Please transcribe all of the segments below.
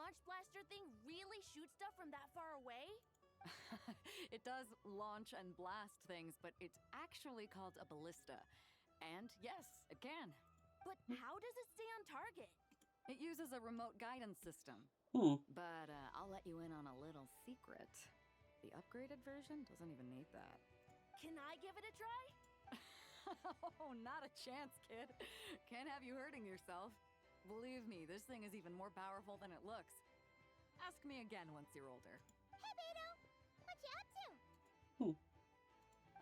launch blaster thing really shoot stuff from that far away? It does launch and blast things, but it's actually called a ballista. And yes, it can. But how does it stay on target? It uses a remote guidance system. But I'll let you in on a little secret. The upgraded version doesn't even need that. Can I give it a try? Oh, not a chance, kid. Can't have you hurting yourself. Believe me, this thing is even more powerful than it looks. Ask me again once you're older. Hey, Beto! What you up to?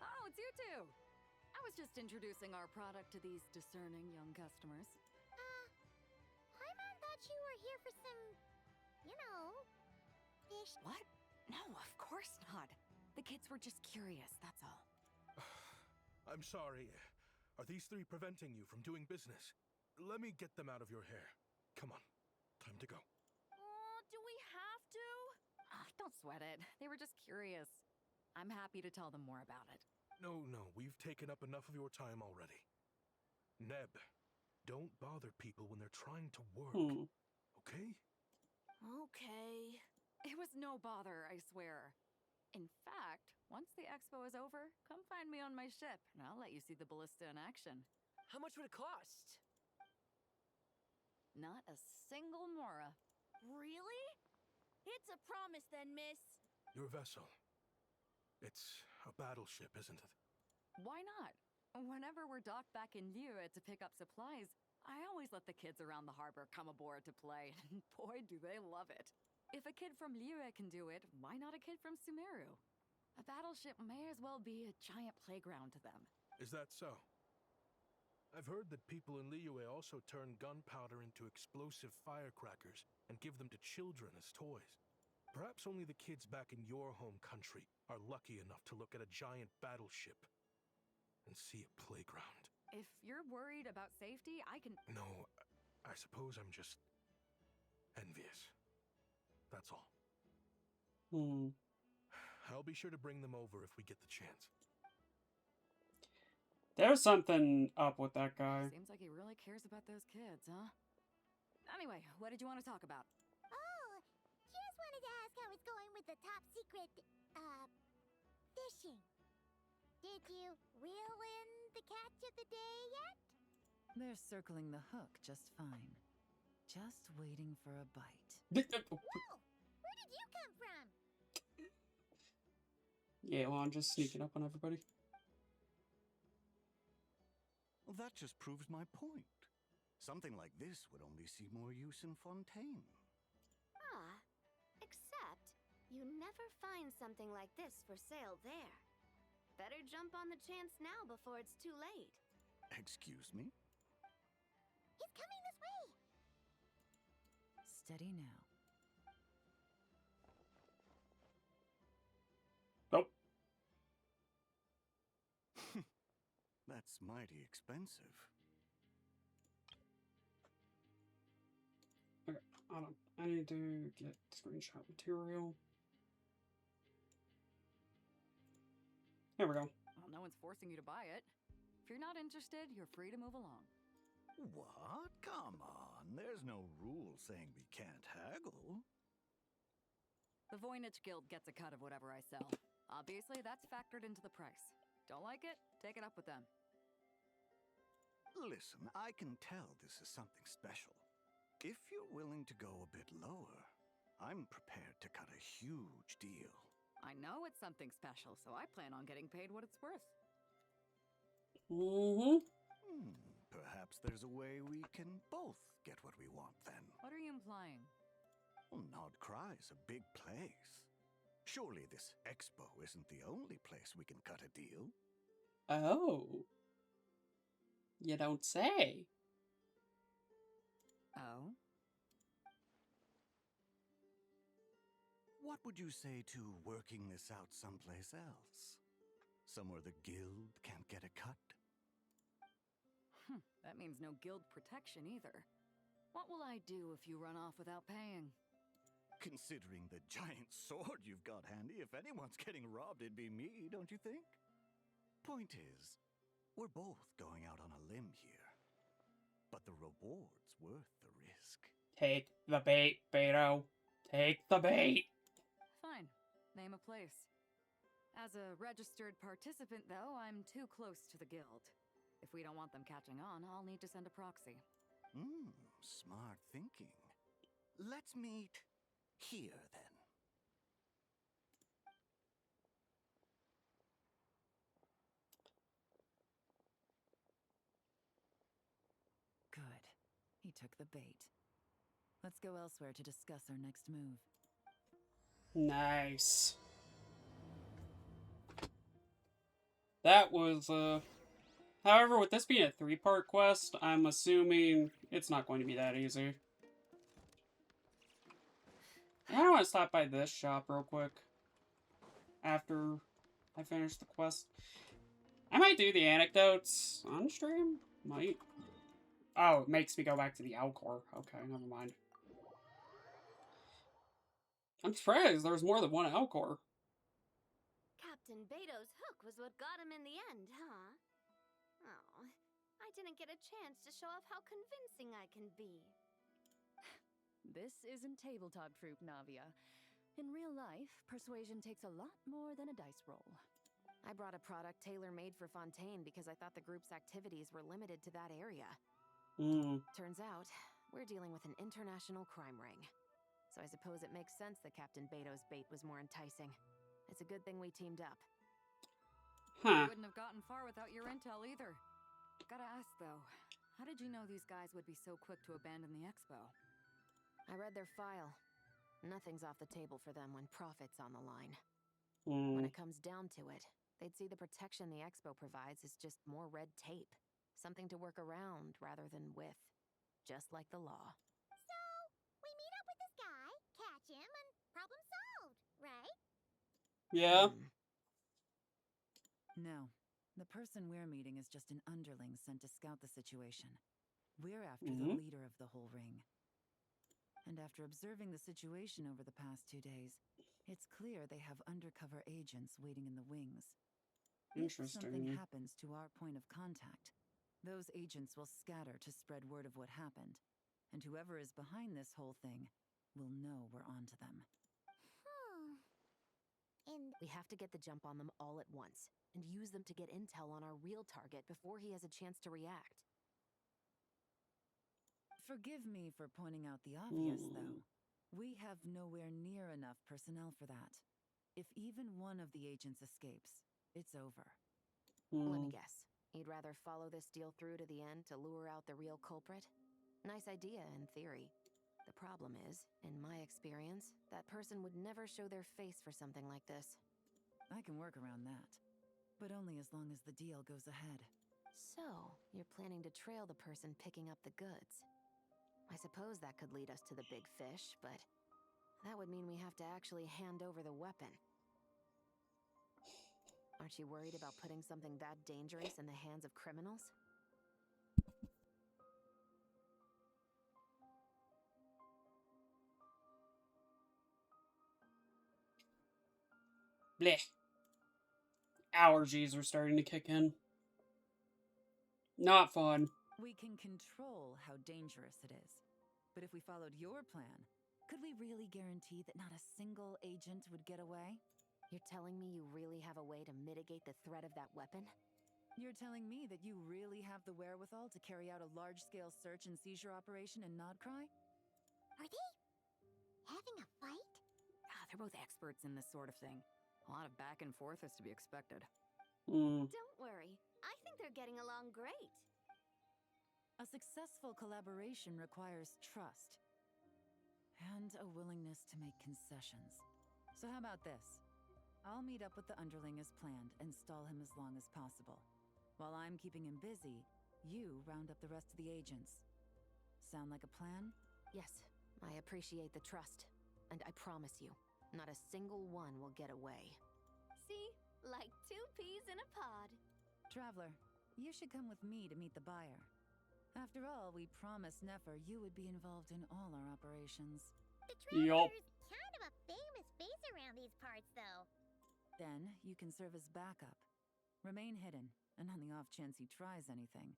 Oh, it's you two! I was just introducing our product to these discerning young customers. Paimon thought you were here for some, you know, fish. What? No, of course not. The kids were just curious, that's all. I'm sorry. Are these three preventing you from doing business? Let me get them out of your hair. Come on. Time to go. Do we have to? Don't sweat it. They were just curious. I'm happy to tell them more about it. No, we've taken up enough of your time already. Neb, don't bother people when they're trying to work. Okay? Okay. It was no bother, I swear. In fact, once the expo is over, come find me on my ship, and I'll let you see the ballista in action. How much would it cost? Not a single mora. Really? It's a promise then, miss. Your vessel. It's a battleship, isn't it? Why not? Whenever we're docked back in Liyue to pick up supplies, I always let the kids around the harbor come aboard to play, and boy, do they love it. If a kid from Liyue can do it, why not a kid from Sumeru? A battleship may as well be a giant playground to them. Is that so? I've heard that people in Liyue also turn gunpowder into explosive firecrackers and give them to children as toys. Perhaps only the kids back in your home country are lucky enough to look at a giant battleship and see a playground. If you're worried about safety, I can... No, I suppose I'm just envious. That's all. I'll be sure to bring them over if we get the chance. There's something up with that guy. Seems like he really cares about those kids, huh? Anyway, what did you want to talk about? Oh, just wanted to ask how it's going with the top secret, fishing. Did you reel in the catch of the day yet? They're circling the hook just fine. Just waiting for a bite. Oh, where did you come from? Yeah, well, I'm just sneaking up on everybody. Well, that just proves my point. Something like this would only see more use in Fontaine. Except you never find something like this for sale there. Better jump on the chance now before it's too late. Excuse me? He's coming this way. Steady now. Nope. That's mighty expensive. Okay, hold on. I need to get screenshot material. There we go. Well, no one's forcing you to buy it. If you're not interested, you're free to move along. What? Come on. There's no rule saying we can't haggle. The Voynich Guild gets a cut of whatever I sell. Obviously, that's factored into the price. Don't like it? Take it up with them. Listen, I can tell this is something special. If you're willing to go a bit lower, I'm prepared to cut a huge deal. I know it's something special, so I plan on getting paid what it's worth. Perhaps there's a way we can both get what we want then. What are you implying? Well, Nod Krai's a big place. Surely this expo isn't the only place we can cut a deal. Oh. You don't say. Oh? What would you say to working this out someplace else? Somewhere the guild can't get a cut? That means no guild protection either. What will I do if you run off without paying? Considering the giant sword you've got handy, if anyone's getting robbed, it'd be me, don't you think? Point is, we're both going out on a limb here. But the reward's worth the risk. Take the bait, Beto. Take the bait. Fine. Name a place. As a registered participant, though, I'm too close to the guild. If we don't want them catching on, I'll need to send a proxy. Smart thinking. Let's meet here, then. Good. He took the bait. Let's go elsewhere to discuss our next move. Nice. That was, However, with this being a 3-part quest, I'm assuming it's not going to be that easy. I want to stop by this shop real quick. After I finish the quest. I might do the anecdotes on stream? Might. Oh, it makes me go back to the Alcor. Okay, never mind. I'm surprised there's more than one Alcor. Captain Beto's hook was what got him in the end, huh? Oh, I didn't get a chance to show off how convincing I can be. This isn't tabletop troop, Navia. In real life, persuasion takes a lot more than a dice roll. I brought a product tailor-made for Fontaine because I thought the group's activities were limited to that area. Turns out, we're dealing with an international crime ring. So I suppose it makes sense that Captain Beto's bait was more enticing. It's a good thing we teamed up. Huh. We wouldn't have gotten far without your intel either. Gotta ask, though, how did you know these guys would be so quick to abandon the expo? I read their file. Nothing's off the table for them when profit's on the line. When it comes down to it, they'd see the protection the expo provides is just more red tape. Something to work around rather than with. Just like the law. So, we meet up with this guy, catch him, and problem solved, right? Yeah. No. The person we're meeting is just an underling sent to scout the situation. We're after the leader of the whole ring. And after observing the situation over the past 2 days, it's clear they have undercover agents waiting in the wings. If something Interesting. happens to our point of contact, those agents will scatter to spread word of what happened, and whoever is behind this whole thing will know we're onto them. And We have to get the jump on them all at once, and use them to get intel on our real target before he has a chance to react. Forgive me for pointing out the obvious, though. We have nowhere near enough personnel for that. If even one of the agents escapes, it's over. Let me guess. You'd rather follow this deal through to the end to lure out the real culprit? Nice idea, in theory. The problem is, in my experience, that person would never show their face for something like this. I can work around that, but only as long as the deal goes ahead. So, you're planning to trail the person picking up the goods. I suppose that could lead us to the big fish, but that would mean we have to actually hand over the weapon. Aren't you worried about putting something that dangerous in the hands of criminals? Blech. Allergies are starting to kick in. Not fun. We can control how dangerous it is. But if we followed your plan, could we really guarantee that not a single agent would get away? You're telling me you really have a way to mitigate the threat of that weapon? You're telling me that you really have the wherewithal to carry out a large-scale search and seizure operation in Nod Krai? are they having a fight? They're both experts in this sort of thing. A lot of back and forth is to be expected. Don't worry. I think they're getting along great. A successful collaboration requires trust. And a willingness to make concessions. So how about this? I'll meet up with the underling as planned and stall him as long as possible. While I'm keeping him busy, you round up the rest of the agents. Sound like a plan? Yes, I appreciate the trust. And I promise you, not a single one will get away. See? Like 2 peas in a pod. Traveler, you should come with me to meet the buyer. After all, we promised Nefer you would be involved in all our operations. The Traveler's kind of a famous face around these parts, though. Then, you can serve as backup. Remain hidden, and on the off chance he tries anything,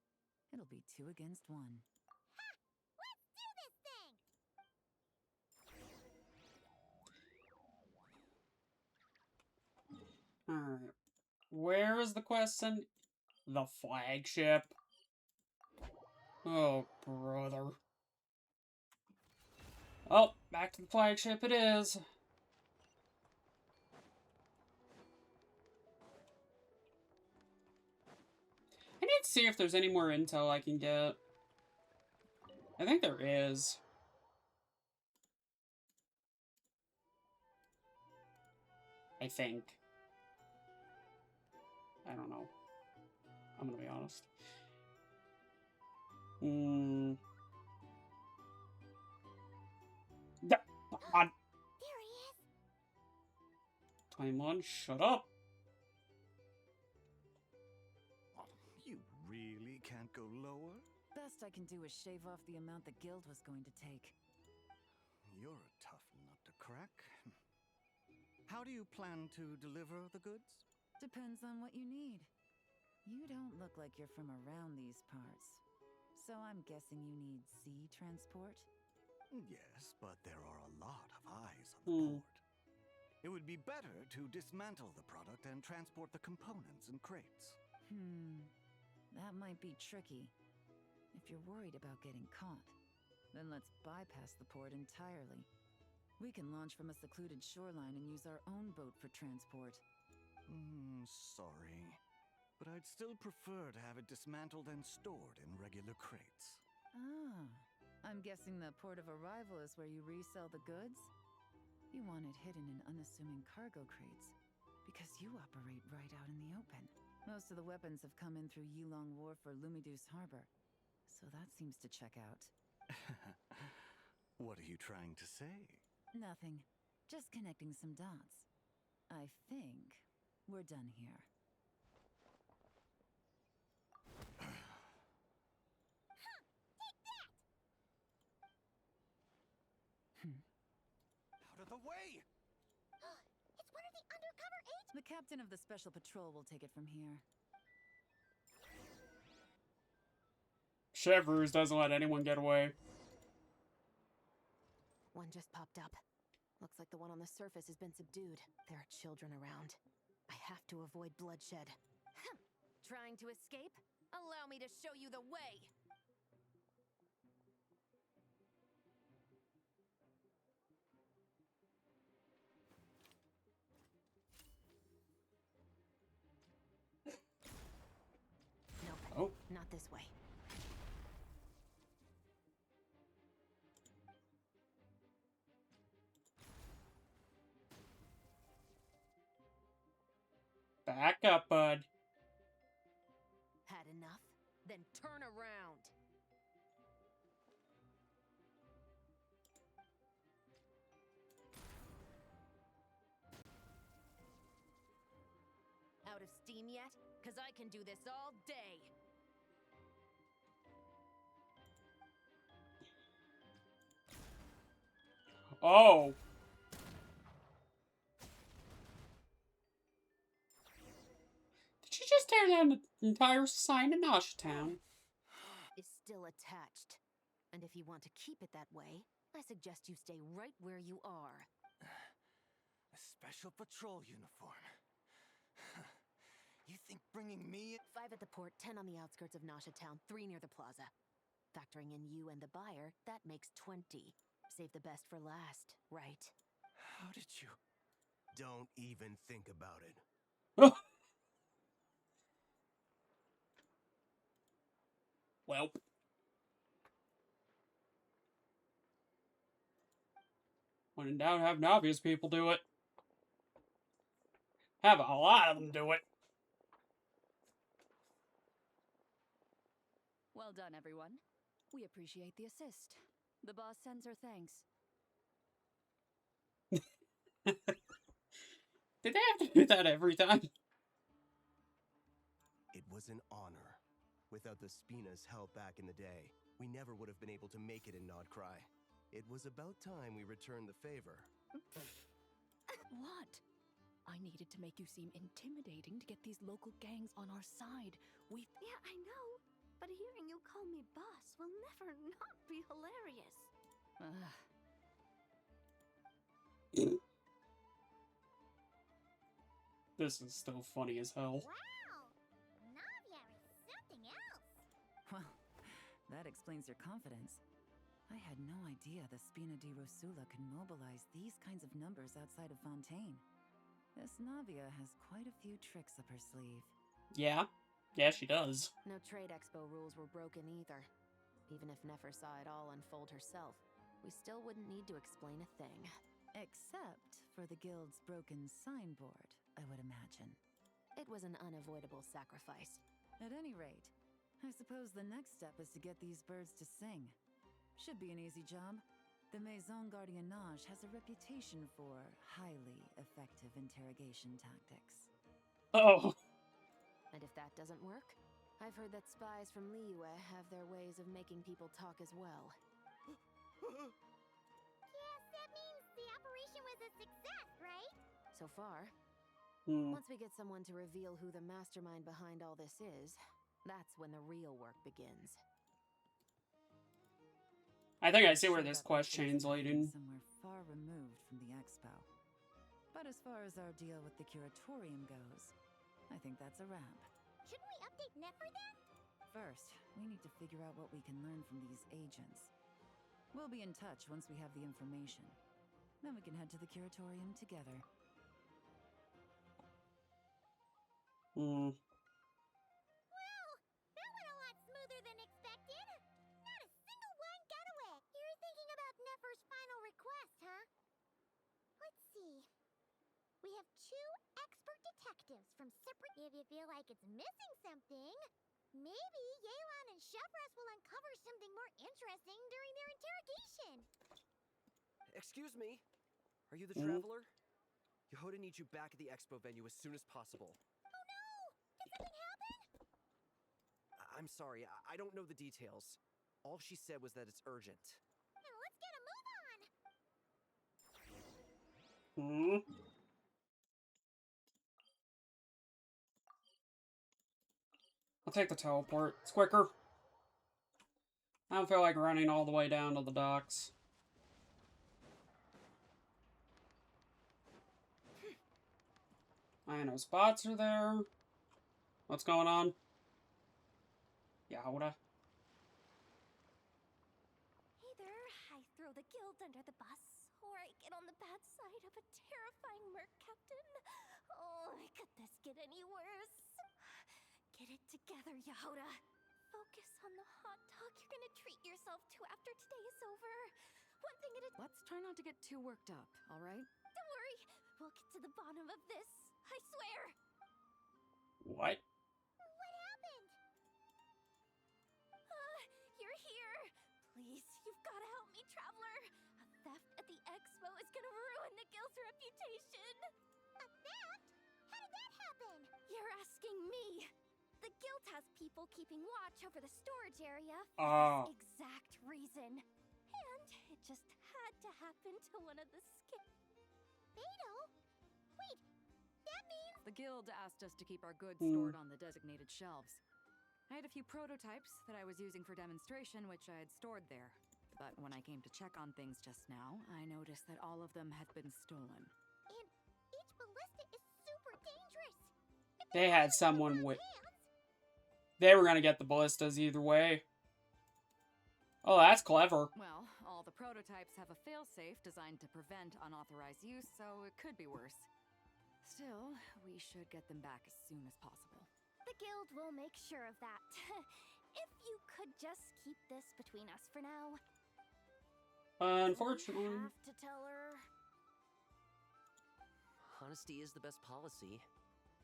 it'll be 2 against 1. Ha! Let's do this thing! Alright. Where is the quest and the flagship? Oh, brother. Oh, back to the flagship it is. I need to see if there's any more intel I can get. I think there is. I think. I don't know. I'm gonna be honest. On. There he is. Timeline, shut up. You really can't go lower? Best I can do is shave off the amount the guild was going to take. You're a tough nut to crack. How do you plan to deliver the goods? Depends on what you need. You don't look like you're from around these parts. So I'm guessing you need sea transport? Yes, but there are a lot of eyes on the port. It would be better to dismantle the product and transport the components in crates. That might be tricky. If you're worried about getting caught, then let's bypass the port entirely. We can launch from a secluded shoreline and use our own boat for transport. Sorry. But I'd still prefer to have it dismantled and stored in regular crates. Ah, I'm guessing the port of arrival is where you resell the goods? You want it hidden in unassuming cargo crates, because you operate right out in the open. Most of the weapons have come in through Yilong Wharf or Lumiduce Harbor, so that seems to check out. What are you trying to say? Nothing. Just connecting some dots. I think we're done here. Out of the way! It's one of the undercover agents. The captain of the Special Patrol will take it from here. Chevreuse doesn't let anyone get away. One just popped up. Looks like the one on the surface has been subdued. There are children around. I have to avoid bloodshed. Trying to escape? Allow me to show you the way! Nope. Oh. Not this way. Back up, bud. Had enough? Then turn around! Out of steam yet? 'Cause I can do this all day! Oh. Did she just tear down the entire sign in Town? Is still attached. And if you want to keep it that way, I suggest you stay right where you are. A special patrol uniform. You think bringing me in? 5 at the port, 10 on the outskirts of Town, 3 near the plaza. Factoring in you and the buyer, that makes 20. Save the best for last, right? How did you? Don't even think about it. Well. When in doubt, have obvious people do it. Have a lot of them do it. Well done, everyone. We appreciate the assist. The boss sends her thanks. Did they have to do that every time? It was an honor. Without the Spina's help back in the day, we never would have been able to make it in Nod Krai. It was about time we returned the favor. What? I needed to make you seem intimidating to get these local gangs on our side. Yeah, I know. But hearing you call me boss will never not be hilarious. This is still funny as hell. Wow! Navia is something else. Well, that explains your confidence. I had no idea the Spina di Rosula can mobilize these kinds of numbers outside of Fontaine. This Navia has quite a few tricks up her sleeve. Yeah. Yeah, she does. No trade expo rules were broken either. Even if Nefer saw it all unfold herself, we still wouldn't need to explain a thing. Except for the guild's broken signboard, I would imagine. It was an unavoidable sacrifice. At any rate, I suppose the next step is to get these birds to sing. Should be an easy job. The Maison Gardiennage has a reputation for highly effective interrogation tactics. Oh. And if that doesn't work, I've heard that spies from Liyue have their ways of making people talk as well. Yes, that means the operation was a success, right? So far. Hmm. Once we get someone to reveal who the mastermind behind all this is, that's when the real work begins. I think I see where this quest chain's leading. Somewhere far removed from the expo. But as far as our deal with the curatorium goes, I think that's a wrap. Shouldn't we update Nefer then? First, we need to figure out what we can learn from these agents. We'll be in touch once we have the information. Then we can head to the curatorium together. Hmm. Well, that went a lot smoother than expected. Not a single one got away. You're thinking about Nefer's final request, huh? Let's see. We have 2 expert detectives from separate... If you feel like it's missing something, maybe Yelan and Shabras will uncover something more interesting during their interrogation. Excuse me? Are you the traveler? Yehoda needs you back at the expo venue as soon as possible. Oh no! Did something happen? I'm sorry, I don't know the details. All she said was that it's urgent. Now let's get a move on! Hmm. I'll take the teleport. It's quicker. I don't feel like running all the way down to the docks. I know spots are there. What's going on? Yehoda. Either I throw the guild under the bus, or I get on the bad side of a terrifying merc captain. Oh, could this get any worse? Get it together, Yehoda. Focus on the hot dog you're gonna treat yourself to after today is over. One thing at a time. Let's try not to get too worked up, all right? Don't worry, we'll get to the bottom of this. I swear. What? What happened? You're here. Please, you've got to help me, traveler. A theft at the expo is gonna ruin the guild's reputation. A theft? How did that happen? You're asking me. The guild has people keeping watch over the storage area for this exact reason. And it just had to happen to one of the Beto? Wait, that means... The guild asked us to keep our goods stored on the designated shelves. I had a few prototypes that I was using for demonstration, which I had stored there. But when I came to check on things just now, I noticed that all of them had been stolen. And each ballista is super dangerous. They had someone with... They were gonna get the ballistas either way. Oh, that's clever. Well, all the prototypes have a failsafe designed to prevent unauthorized use, so it could be worse. Still, we should get them back as soon as possible. The guild will make sure of that. If you could just keep this between us for now. Unfortunately. You have to tell her. Honesty is the best policy.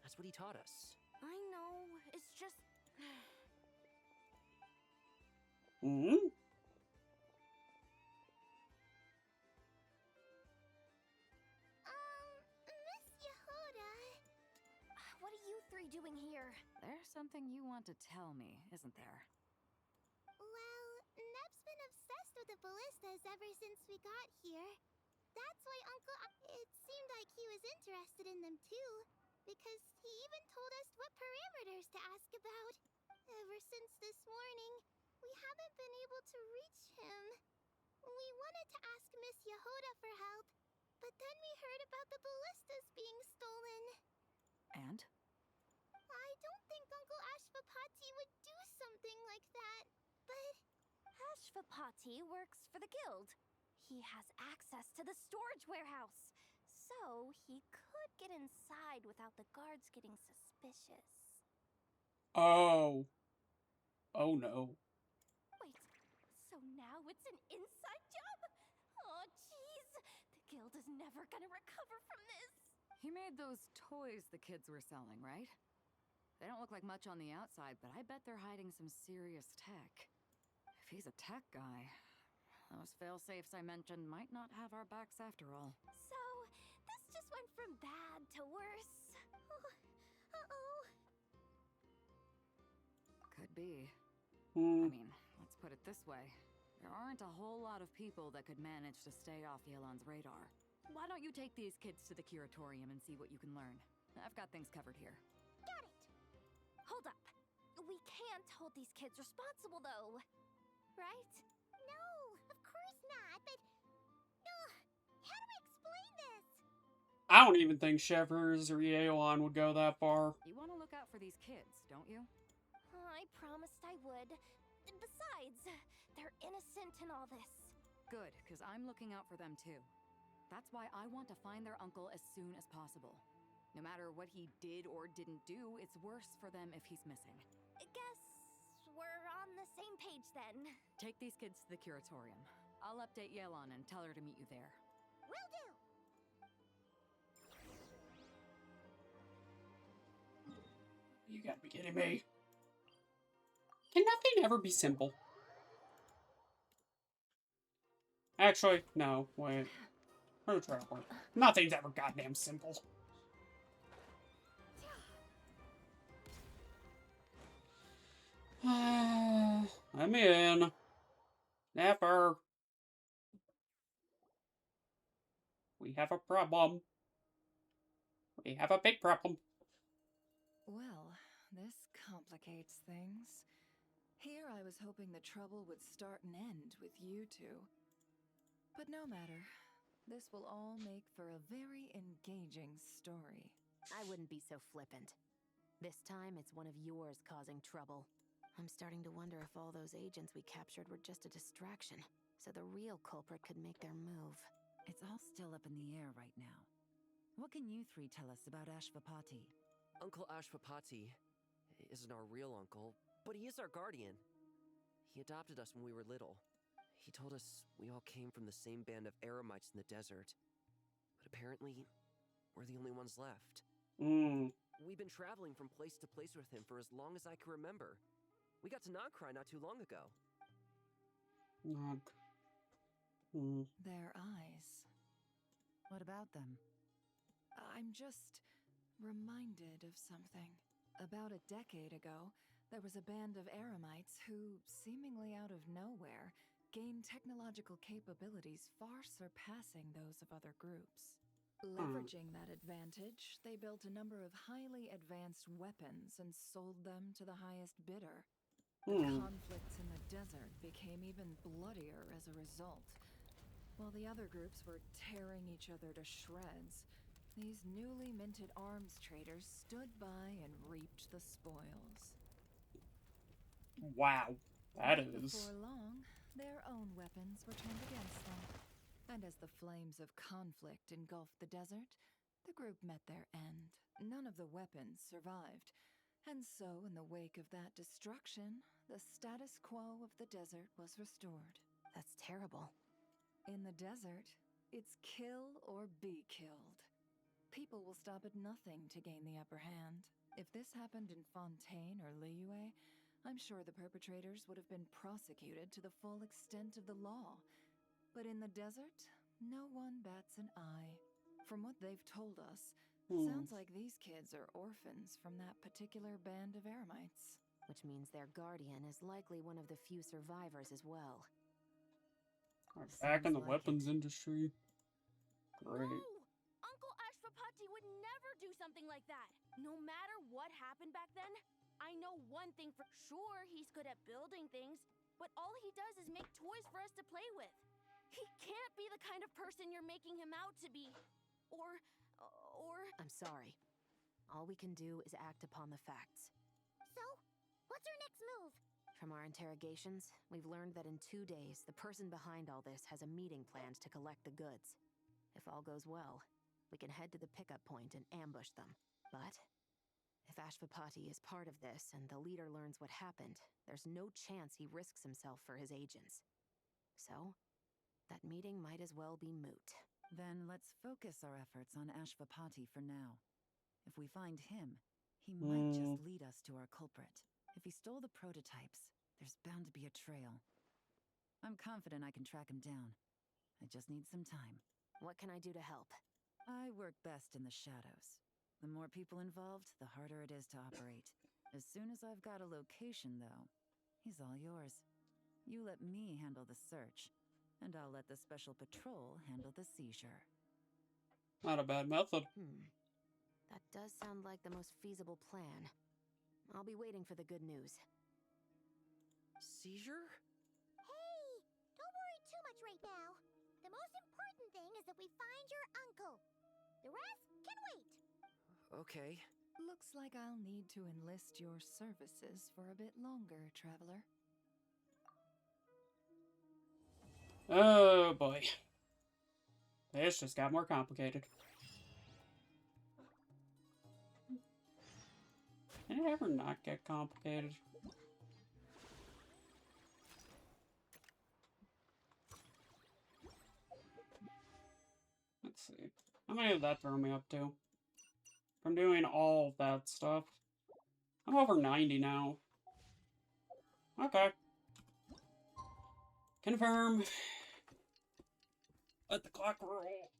That's what he taught us. I know, it's just... Hmm? Miss Yehoda... What are you 3 doing here? There's something you want to tell me, isn't there? Well, Neb's been obsessed with the ballistas ever since we got here. That's why Uncle... It seemed like he was interested in them too, because he even told us what parameters to ask about. Ever since this morning, we haven't been able to reach him. We wanted to ask Miss Yehoda for help, but then we heard about the ballistas being stolen. Ashvapati works for the guild. He has access to the storage warehouse. So he could get inside without the guards getting suspicious. Oh. Oh no. Wait, so now it's an inside job? Oh, jeez. The guild is never gonna recover from this. He made those toys the kids were selling, right? They don't look like much on the outside, but I bet they're hiding some serious tech. If he's a tech guy, those fail-safes I mentioned might not have our backs after all. So, this just went from bad to worse. Uh-oh. Could be. Hmm. I mean, let's put it this way. There aren't a whole lot of people that could manage to stay off Yelan's radar. Why don't you take these kids to the curatorium and see what you can learn? I've got things covered here. Got it. Hold up. We can't hold these kids responsible, though. Right? No, of course not, but... how do I explain this? I don't even think Shepherds or Yelan would go that far. You want to look out for these kids, don't you? I promised I would. Besides, they're innocent in all this. Good, because I'm looking out for them too. That's why I want to find their uncle as soon as possible. No matter what he did or didn't do, it's worse for them if he's missing. Guess we're on the same page then. Take these kids to the curatorium. I'll update Yelan and tell her to meet you there. Will do. You gotta be kidding me. Can nothing ever be simple? Actually, no, wait. Her traveler. Nothing's ever goddamn simple. I'm in. Never. We have a problem. We have a big problem. Well, this complicates things. Here I was hoping the trouble would start and end with you two. But no matter. This will all make for a very engaging story. I wouldn't be so flippant. This time, it's one of yours causing trouble. I'm starting to wonder if all those agents we captured were just a distraction, so the real culprit could make their move. It's all still up in the air right now. What can you three tell us about Ashvapati? Uncle Ashvapati isn't our real uncle, but he is our guardian. He adopted us when we were little. He told us we all came from the same band of eremites in the desert. But apparently, we're the only ones left. We've been traveling from place to place with him for as long as I can remember. We got to Nod Krai not too long ago. Their eyes. What about them? I'm just reminded of something. About a decade ago, there was a band of eremites who, seemingly out of nowhere, gained technological capabilities far surpassing those of other groups. Leveraging that advantage, they built a number of highly advanced weapons and sold them to the highest bidder. The conflicts in the desert became even bloodier as a result. While the other groups were tearing each other to shreds, these newly minted arms traders stood by and reaped the spoils. Wow, that is. Before long, their own weapons were turned against them. And as the flames of conflict engulfed the desert, the group met their end. None of the weapons survived. And so, in the wake of that destruction, the status quo of the desert was restored. That's terrible. In the desert, it's kill or be killed. People will stop at nothing to gain the upper hand. If this happened in Fontaine or Liyue, I'm sure the perpetrators would have been prosecuted to the full extent of the law. But in the desert, no one bats an eye. From what they've told us, sounds like these kids are orphans from that particular band of eremites. Which means their guardian is likely one of the few survivors as well. Back in the weapons industry. Great. No! Uncle Ashvapati would never do something like that. No matter what happened back then, I know one thing for sure: he's good at building things, but all he does is make toys for us to play with. He can't be the kind of person you're making him out to be. Or... I'm sorry. All we can do is act upon the facts. So, what's our next move? From our interrogations, we've learned that in 2 days, the person behind all this has a meeting planned to collect the goods. If all goes well, we can head to the pickup point and ambush them. But if Ashvapati is part of this and the leader learns what happened, there's no chance he risks himself for his agents. So, that meeting might as well be moot. Then let's focus our efforts on Ashvapati for now. If we find him, he might just lead us to our culprit. If he stole the prototypes, there's bound to be a trail. I'm confident I can track him down. I just need some time. What can I do to help? I work best in the shadows. The more people involved, the harder it is to operate. As soon as I've got a location, though, he's all yours. You let me handle the search, and I'll let the special patrol handle the seizure. Not a bad method. That does sound like the most feasible plan. I'll be waiting for the good news. Seizure? Hey, don't worry too much right now. The most important thing is that we find your uncle. The rest can wait. Okay. Looks like I'll need to enlist your services for a bit longer, traveler. Oh boy. This just got more complicated. Can it ever not get complicated? Let's see. How many did that throw me up to? From doing all of that stuff. I'm over 90 now. Okay. Confirm. Let the clock roll.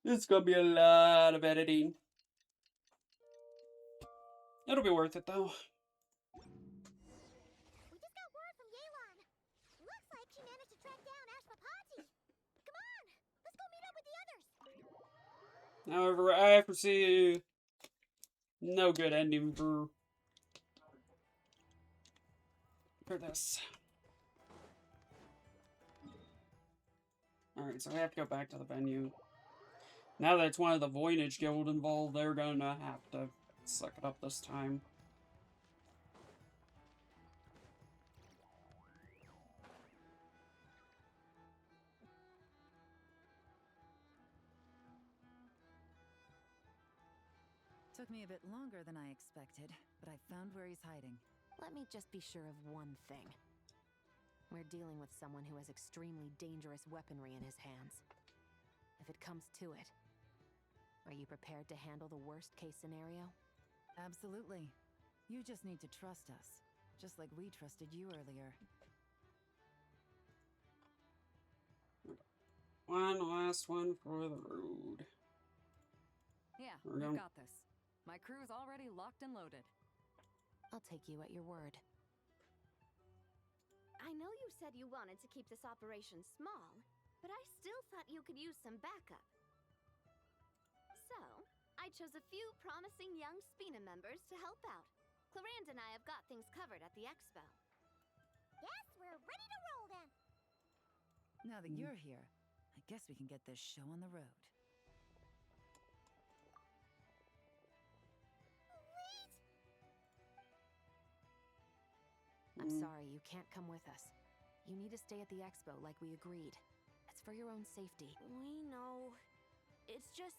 It's gonna be a lot of editing. It'll be worth it though. We just got word from Yelan. Looks like she managed to track down Ashvapati. Come on, let's go meet up with the others. However, I foresee no good ending for this. Alright, so we have to go back to the venue. Now that it's one of the Voynich Guild involved, they're gonna have to suck it up this time. Took me a bit longer than I expected, but I found where he's hiding. Let me just be sure of one thing. We're dealing with someone who has extremely dangerous weaponry in his hands. If it comes to it, are you prepared to handle the worst-case scenario? Absolutely. You just need to trust us, just like we trusted you earlier. One last one for the road. Yeah, We're we've gonna- got this. My crew's already locked and loaded. I'll take you at your word. I know you said you wanted to keep this operation small, but I still thought you could use some backup. So, I chose a few promising young Spina members to help out. Clarand and I have got things covered at the expo. Yes, we're ready to roll then. Now that you're here, I guess we can get this show on the road. I'm sorry, you can't come with us. You need to stay at the expo like we agreed. It's for your own safety. We know. It's just...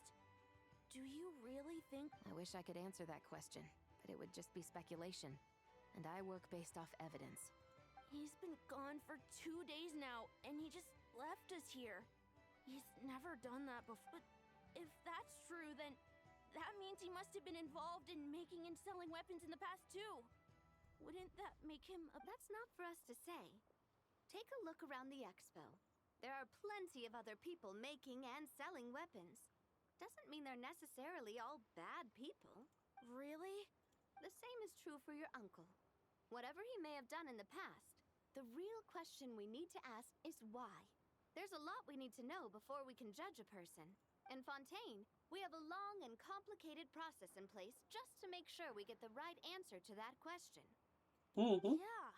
Do you really think... I wish I could answer that question, but it would just be speculation. And I work based off evidence. He's been gone for 2 days now, and he just left us here. He's never done that before. But if that's true, then that means he must have been involved in making and selling weapons in the past too. Wouldn't that make him a... That's not for us to say. Take a look around the expo. There are plenty of other people making and selling weapons. Doesn't mean they're necessarily all bad people. Really? The same is true for your uncle. Whatever he may have done in the past, the real question we need to ask is why. There's a lot we need to know before we can judge a person. In Fontaine, we have a long and complicated process in place just to make sure we get the right answer to that question. Yeah.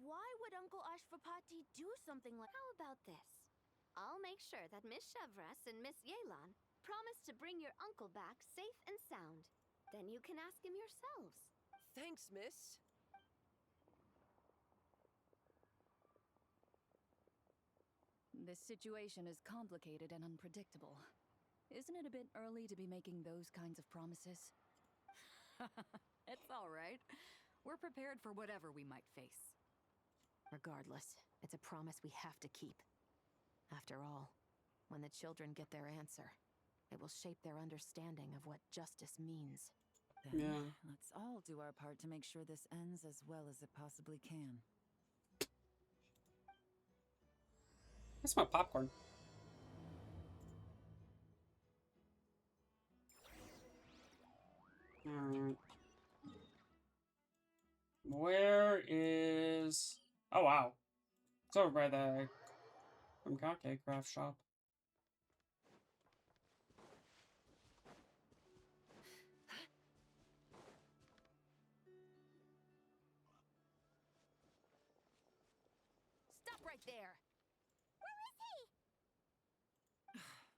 Why would Uncle Ashvapati do something like... How about this? I'll make sure that Miss Chevras and Miss Yelan promise to bring your uncle back safe and sound. Then you can ask him yourselves. Thanks, miss. This situation is complicated and unpredictable. Isn't it a bit early to be making those kinds of promises? It's all right. We're prepared for whatever we might face. Regardless, it's a promise we have to keep. After all, when the children get their answer, it will shape their understanding of what justice means. Then, Yeah. let's all do our part to make sure this ends as well as it possibly can. I smell popcorn. Alright. Where is... Oh, wow. It's over by the Kamkake craft shop. Stop right there! Where is he?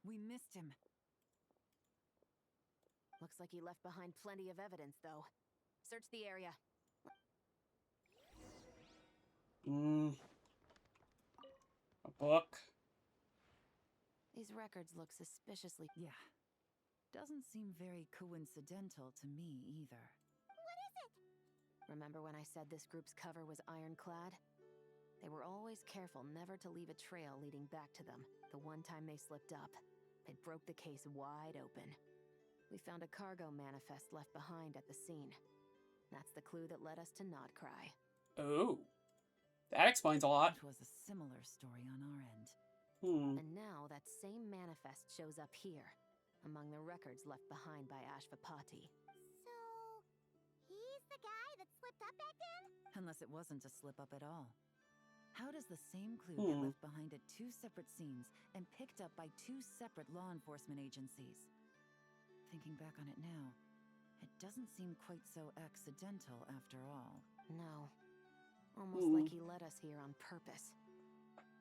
We missed him. Looks like he left behind plenty of evidence, though. Search the area. A book. These records look suspiciously... Yeah. Doesn't seem very coincidental to me either. What is it? Remember when I said this group's cover was ironclad? They were always careful never to leave a trail leading back to them. The one time they slipped up, it broke the case wide open. We found a cargo manifest left behind at the scene. That's the clue that led us to Nod Krai. Oh. That explains a lot. It was a similar story on our end. And now that same manifest shows up here, among the records left behind by Ashvapati. So, he's the guy that slipped up back then? Unless it wasn't a slip up at all. How does the same clue get left behind at two separate scenes and picked up by two separate law enforcement agencies? Thinking back on it now, it doesn't seem quite so accidental after all. No. Almost like he led us here on purpose.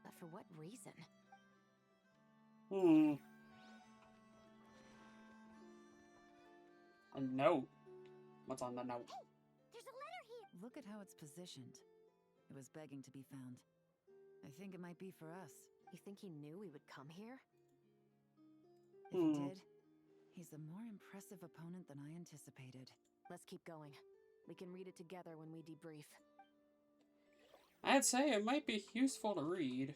But for what reason? A note. What's on the note? Hey, there's a letter here. Look at how it's positioned. It was begging to be found. I think it might be for us. You think he knew we would come here? If he did, he's a more impressive opponent than I anticipated. Let's keep going. We can read it together when we debrief. I'd say it might be useful to read.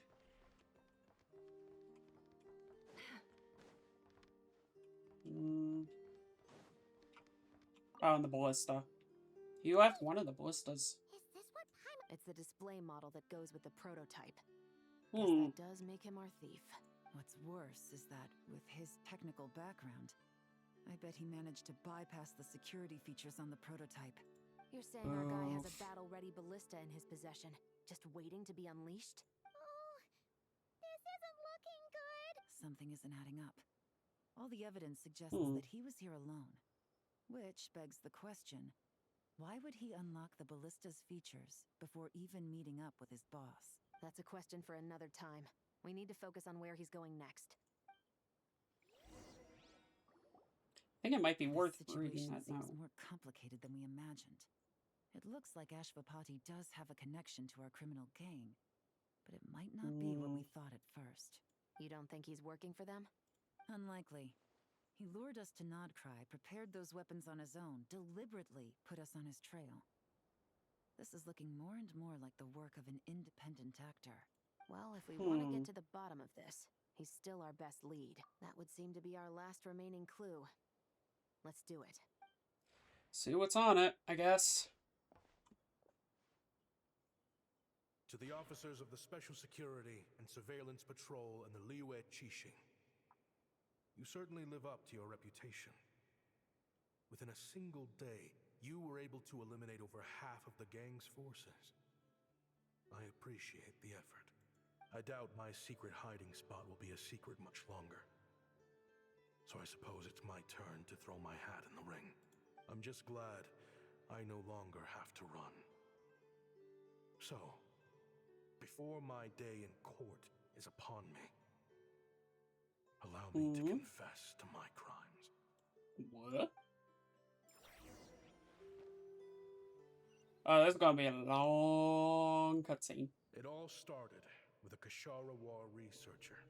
Oh, and the ballista. You left one of the ballistas. Is this what Paimon... It's the display model that goes with the prototype. Guess that does make him our thief. What's worse is that, with his technical background, I bet he managed to bypass the security features on the prototype. You're saying our guy has a battle-ready ballista in his possession, just waiting to be unleashed? Oh, this isn't looking good. Something isn't adding up. All the evidence suggests that he was here alone. Which begs the question, why would he unlock the ballista's features before even meeting up with his boss? That's a question for another time. We need to focus on where he's going next. I think it might be worth The reading situation that seems note. more complicated than we imagined. It looks like Ashvapati does have a connection to our criminal gang, but it might not be what we thought at first. You don't think he's working for them? Unlikely. He lured us to Nod Krai, prepared those weapons on his own, deliberately put us on his trail. This is looking more and more like the work of an independent actor. Well, if we want to get to the bottom of this, he's still our best lead. That would seem to be our last remaining clue. Let's do it. See what's on it, I guess. To the officers of the Special Security and Surveillance Patrol and the Liyue Chishing, you certainly live up to your reputation. Within a single day, you were able to eliminate over half of the gang's forces. I appreciate the effort. I doubt my secret hiding spot will be a secret much longer. So I suppose it's my turn to throw my hat in the ring. I'm just glad I no longer have to run. So, before my day in court is upon me, allow me to confess to my crimes. What? Oh, this is gonna be a long cutscene. It all started with a Kashara War researcher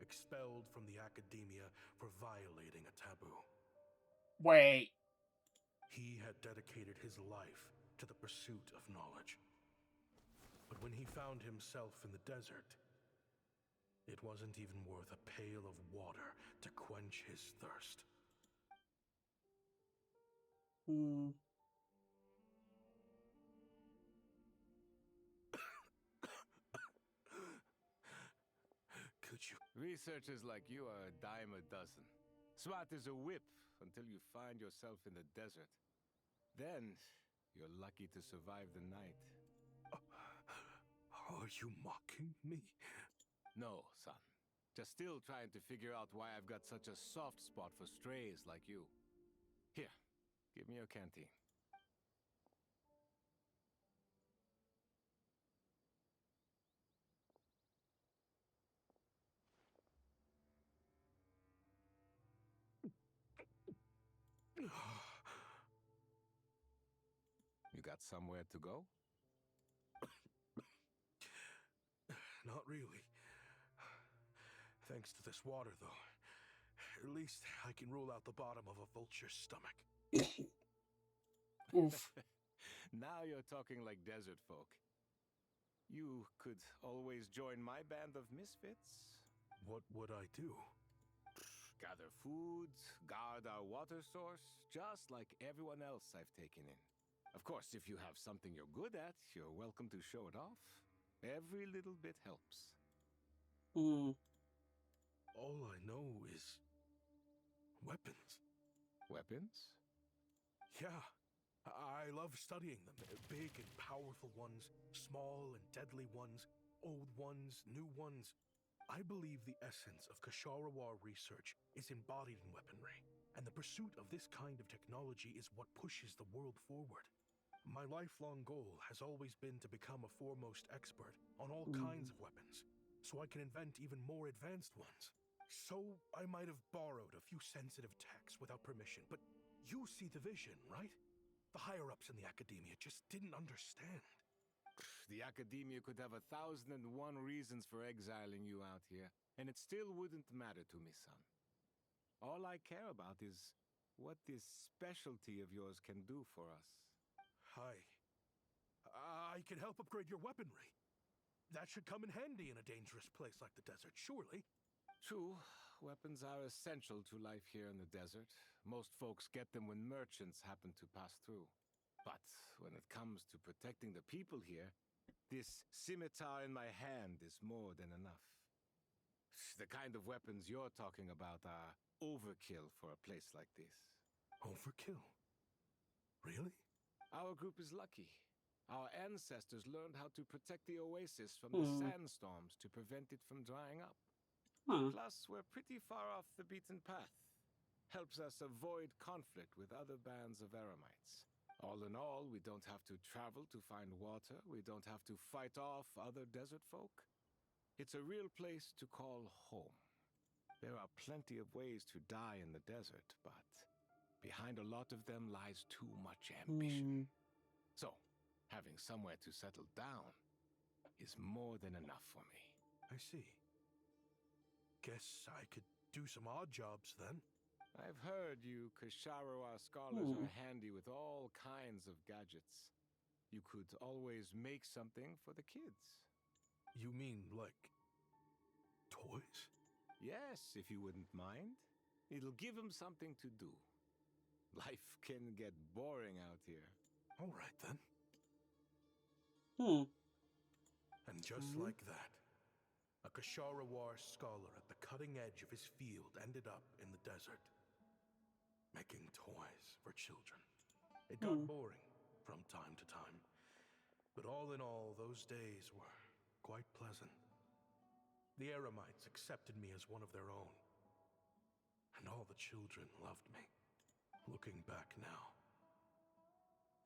expelled from the academia for violating a taboo. Wait. He had dedicated his life to the pursuit of knowledge. But when he found himself in the desert, it wasn't even worth a pail of water to quench his thirst. Hmm. Could you? Researchers like you are a dime a dozen. Smart as a whip until you find yourself in the desert. Then, you're lucky to survive the night. Are you mocking me? No, son. Just still trying to figure out why I've got such a soft spot for strays like you. Here, give me your canteen. You got somewhere to go? Not really. Thanks to this water, though. At least I can rule out the bottom of a vulture's stomach. Oof. Now you're talking like desert folk. You could always join my band of misfits. What would I do? Gather food, guard our water source, just like everyone else I've taken in. Of course, if you have something you're good at, you're welcome to show it off. Every little bit helps. Hmm. All I know is weapons. Weapons? Yeah, I love studying them. Big and powerful ones, small and deadly ones, old ones, new ones. I believe the essence of Kashara War research is embodied in weaponry, and the pursuit of this kind of technology is what pushes the world forward. My lifelong goal has always been to become a foremost expert on all kinds of weapons, so I can invent even more advanced ones. So I might have borrowed a few sensitive techs without permission, but you see the vision, right? The higher-ups in the academia just didn't understand. The academia could have 1,001 reasons for exiling you out here, and it still wouldn't matter to me, son. All I care about is what this specialty of yours can do for us. I can help upgrade your weaponry. That should come in handy in a dangerous place like the desert, surely. True, weapons are essential to life here in the desert. Most folks get them when merchants happen to pass through. But when it comes to protecting the people here, this scimitar in my hand is more than enough. The kind of weapons you're talking about are overkill for a place like this. Overkill? Really? Our group is lucky. Our ancestors learned how to protect the oasis from the sandstorms to prevent it from drying up. Plus, we're pretty far off the beaten path. Helps us avoid conflict with other bands of Eremites. All in all, we don't have to travel to find water. We don't have to fight off other desert folk. It's a real place to call home. There are plenty of ways to die in the desert, but behind a lot of them lies too much ambition. So, having somewhere to settle down is more than enough for me. I see. Guess I could do some odd jobs then. I've heard you Kashara scholars are handy with all kinds of gadgets. You could always make something for the kids. You mean like toys? Yes, if you wouldn't mind. It'll give them something to do. Life can get boring out here. All right then. And just like that, a Kashara War scholar at the cutting edge of his field ended up in the desert, making toys for children. It got boring from time to time, but all in all, those days were quite pleasant. The Eremites accepted me as one of their own, and all the children loved me. Looking back now,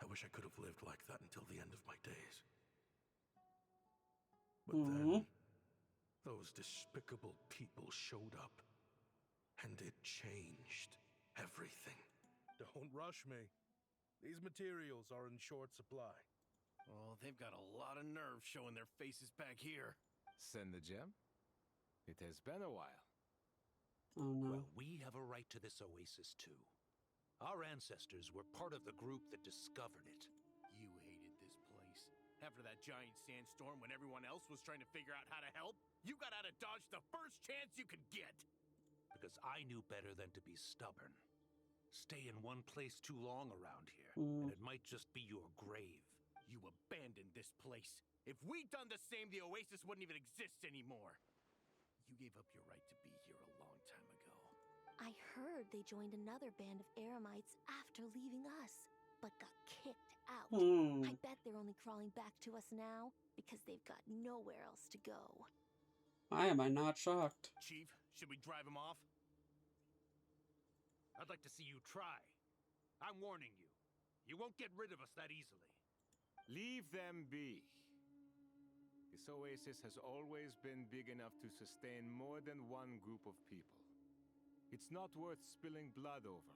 I wish I could have lived like that until the end of my days. But then, those despicable people showed up, and it changed everything. Don't rush me. These materials are in short supply. Oh, they've got a lot of nerve showing their faces back here. Send the gem? It has been a while. Oh no. Well, we have a right to this oasis too. Our ancestors were part of the group that discovered it. You hated this place. After that giant sandstorm when everyone else was trying to figure out how to help, you got out of Dodge the first chance you could get. Because I knew better than to be stubborn. Stay in one place too long around here, and it might just be your grave. You abandoned this place. If we'd done the same, the oasis wouldn't even exist anymore. You gave up your right to be here a long time ago. I heard they joined another band of Eremites after leaving us, but got kicked out. I bet they're only crawling back to us now because they've got nowhere else to go. Why am I not shocked? Chief, should we drive him off? I'd like to see you try. I'm warning you. You won't get rid of us that easily. Leave them be. This oasis has always been big enough to sustain more than one group of people. It's not worth spilling blood over.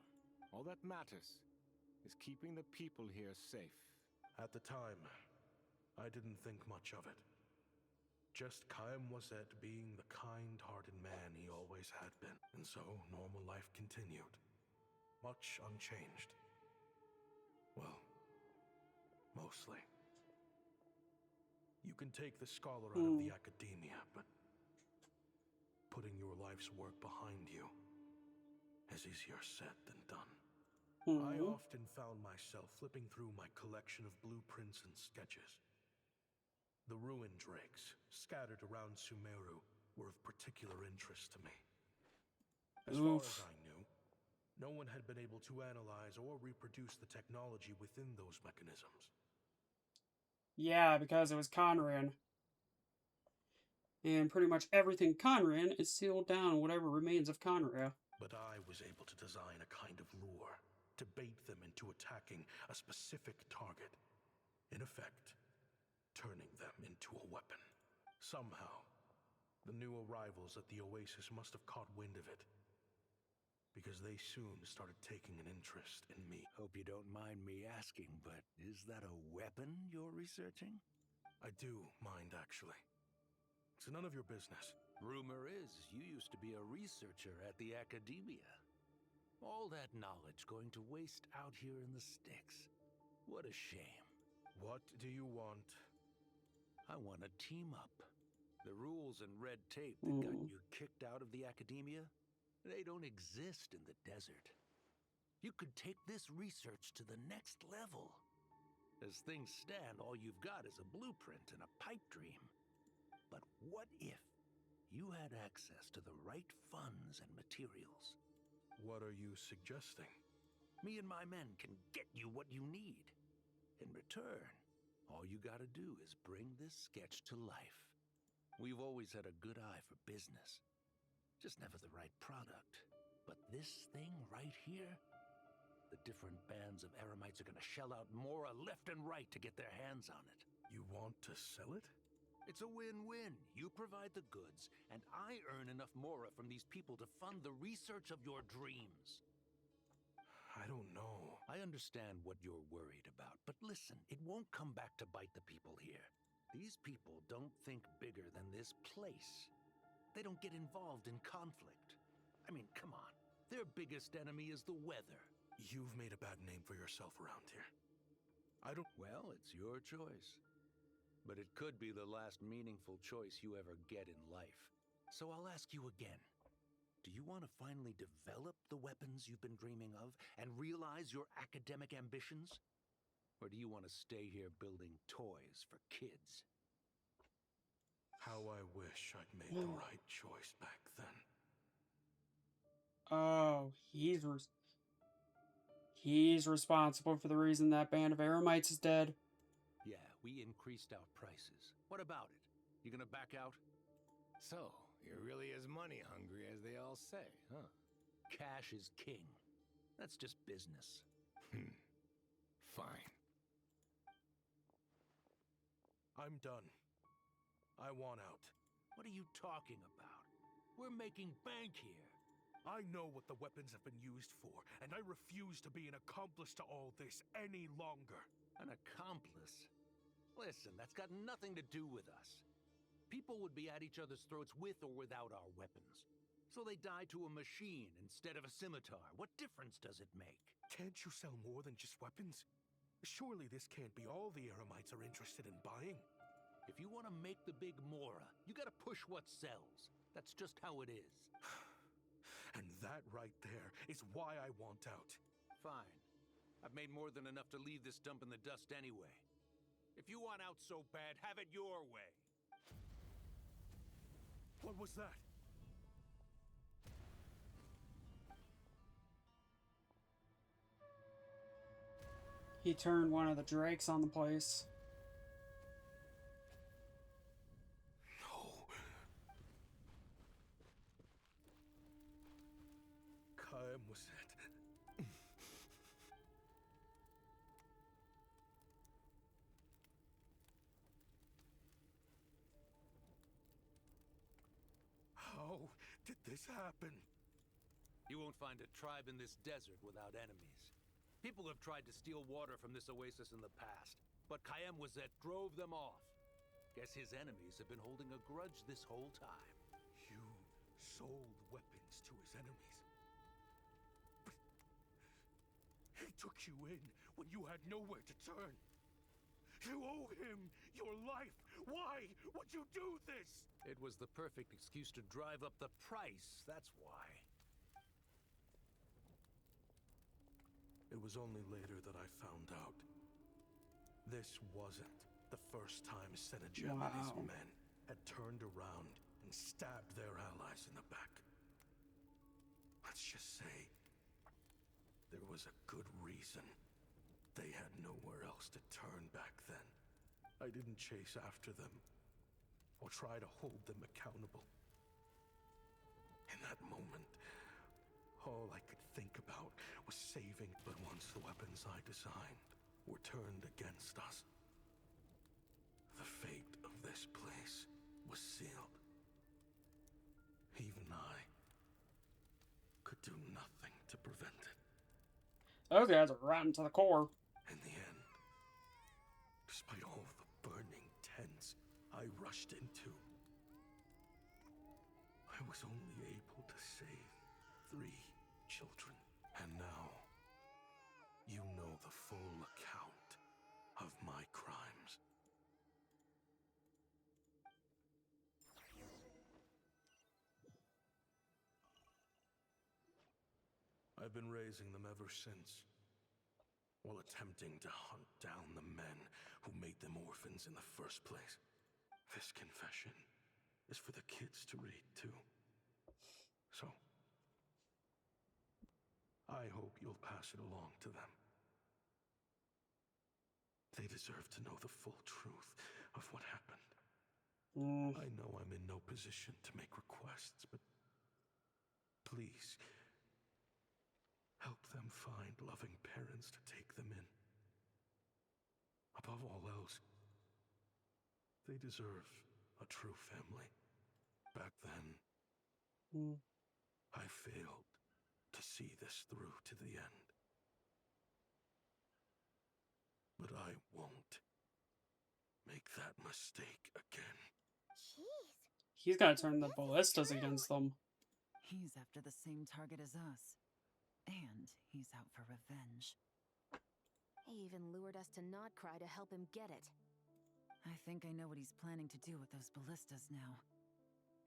All that matters is keeping the people here safe. At the time, I didn't think much of it. Just Chaim Wazet being the kind-hearted man he always had been. And so, normal life continued. Much unchanged. Well, mostly. You can take the scholar out of the academia, but putting your life's work behind you is easier said than done. I often found myself flipping through my collection of blueprints and sketches. The ruin drakes, scattered around Sumeru, were of particular interest to me. As far as I knew, no one had been able to analyze or reproduce the technology within those mechanisms. Yeah, because it was Conran. And pretty much everything Conran is sealed down, whatever remains of Conran. But I was able to design a kind of lure to bait them into attacking a specific target. In effect, turning them into a weapon. Somehow, the new arrivals at the oasis must have caught wind of it, because they soon started taking an interest in me. Hope you don't mind me asking, but is that a weapon you're researching? I do mind, actually. It's none of your business. Rumor is you used to be a researcher at the academia. All that knowledge going to waste out here in the sticks. What a shame. What do you want? I want to team up. The rules and red tape that got you kicked out of the academia, they don't exist in the desert. You could take this research to the next level. As things stand, all you've got is a blueprint and a pipe dream. But what if you had access to the right funds and materials? What are you suggesting? Me and my men can get you what you need. In return, all you gotta do is bring this sketch to life. We've always had a good eye for business. Just never the right product. But this thing right here, the different bands of Eremites are gonna shell out Mora left and right to get their hands on it. You want to sell it? It's a win-win. You provide the goods, and I earn enough Mora from these people to fund the research of your dreams. I don't know. I understand what you're worried about, but listen, it won't come back to bite the people here. These people don't think bigger than this place. They don't get involved in conflict. I mean, come on. Their biggest enemy is the weather. You've made a bad name for yourself around here. I don't... Well, it's your choice. But it could be the last meaningful choice you ever get in life. So I'll ask you again. Do you want to finally develop the weapons you've been dreaming of and realize your academic ambitions? Or do you want to stay here building toys for kids? How I wish I'd made the right choice back then. Oh, he's responsible for the reason that band of Eremites is dead. Yeah, we increased our prices. What about it? You gonna back out? So, you're really as money hungry as they all say, huh? Cash is king. That's just business. Fine. I'm done. I want out. What are you talking about? We're making bank here. I know what the weapons have been used for, and I refuse to be an accomplice to all this any longer. An accomplice? Listen, that's got nothing to do with us. People would be at each other's throats with or without our weapons. So they die to a machine instead of a scimitar. What difference does it make? Can't you sell more than just weapons? Surely this can't be all the Eremites are interested in buying. If you want to make the big Mora, you gotta push what sells. That's just how it is. And that right there is why I want out. Fine. I've made more than enough to leave this dump in the dust anyway. If you want out so bad, have it your way. What was that? He turned one of the drakes on the place. No. Kaem was it. How did this happen? You won't find a tribe in this desert without enemies. People have tried to steal water from this oasis in the past, but Kaem Wazet drove them off. Guess his enemies have been holding a grudge this whole time. You sold weapons to his enemies. But he took you in when you had nowhere to turn. You owe him your life. Why would you do this? It was the perfect excuse to drive up the price, that's why. It was only later that I found out. This wasn't the first time Senajem and his men had turned around and stabbed their allies in the back. Let's just say there was a good reason. They had nowhere else to turn back then. I didn't chase after them or try to hold them accountable. In that moment, all I could think about was saving. But once the weapons I designed were turned against us, the fate of this place was sealed. Even I could do nothing to prevent it. Those guys are rotten to the core. In the end, despite all the burning tents I rushed into, I was only able to save 3 children. And now, you know the full account of my crimes. I've been raising them ever since, while attempting to hunt down the men who made them orphans in the first place. This confession is for the kids to read, too. So, I hope you'll pass it along to them. They deserve to know the full truth of what happened. I know I'm in no position to make requests, but please, help them find loving parents to take them in. Above all else, they deserve a true family. Back then, I failed to see this through to the end. But I won't make that mistake again. Jeez. He's gonna turn the ballistas against them. He's after the same target as us. And he's out for revenge. He even lured us to Nod Krai to help him get it. I think I know what he's planning to do with those ballistas now.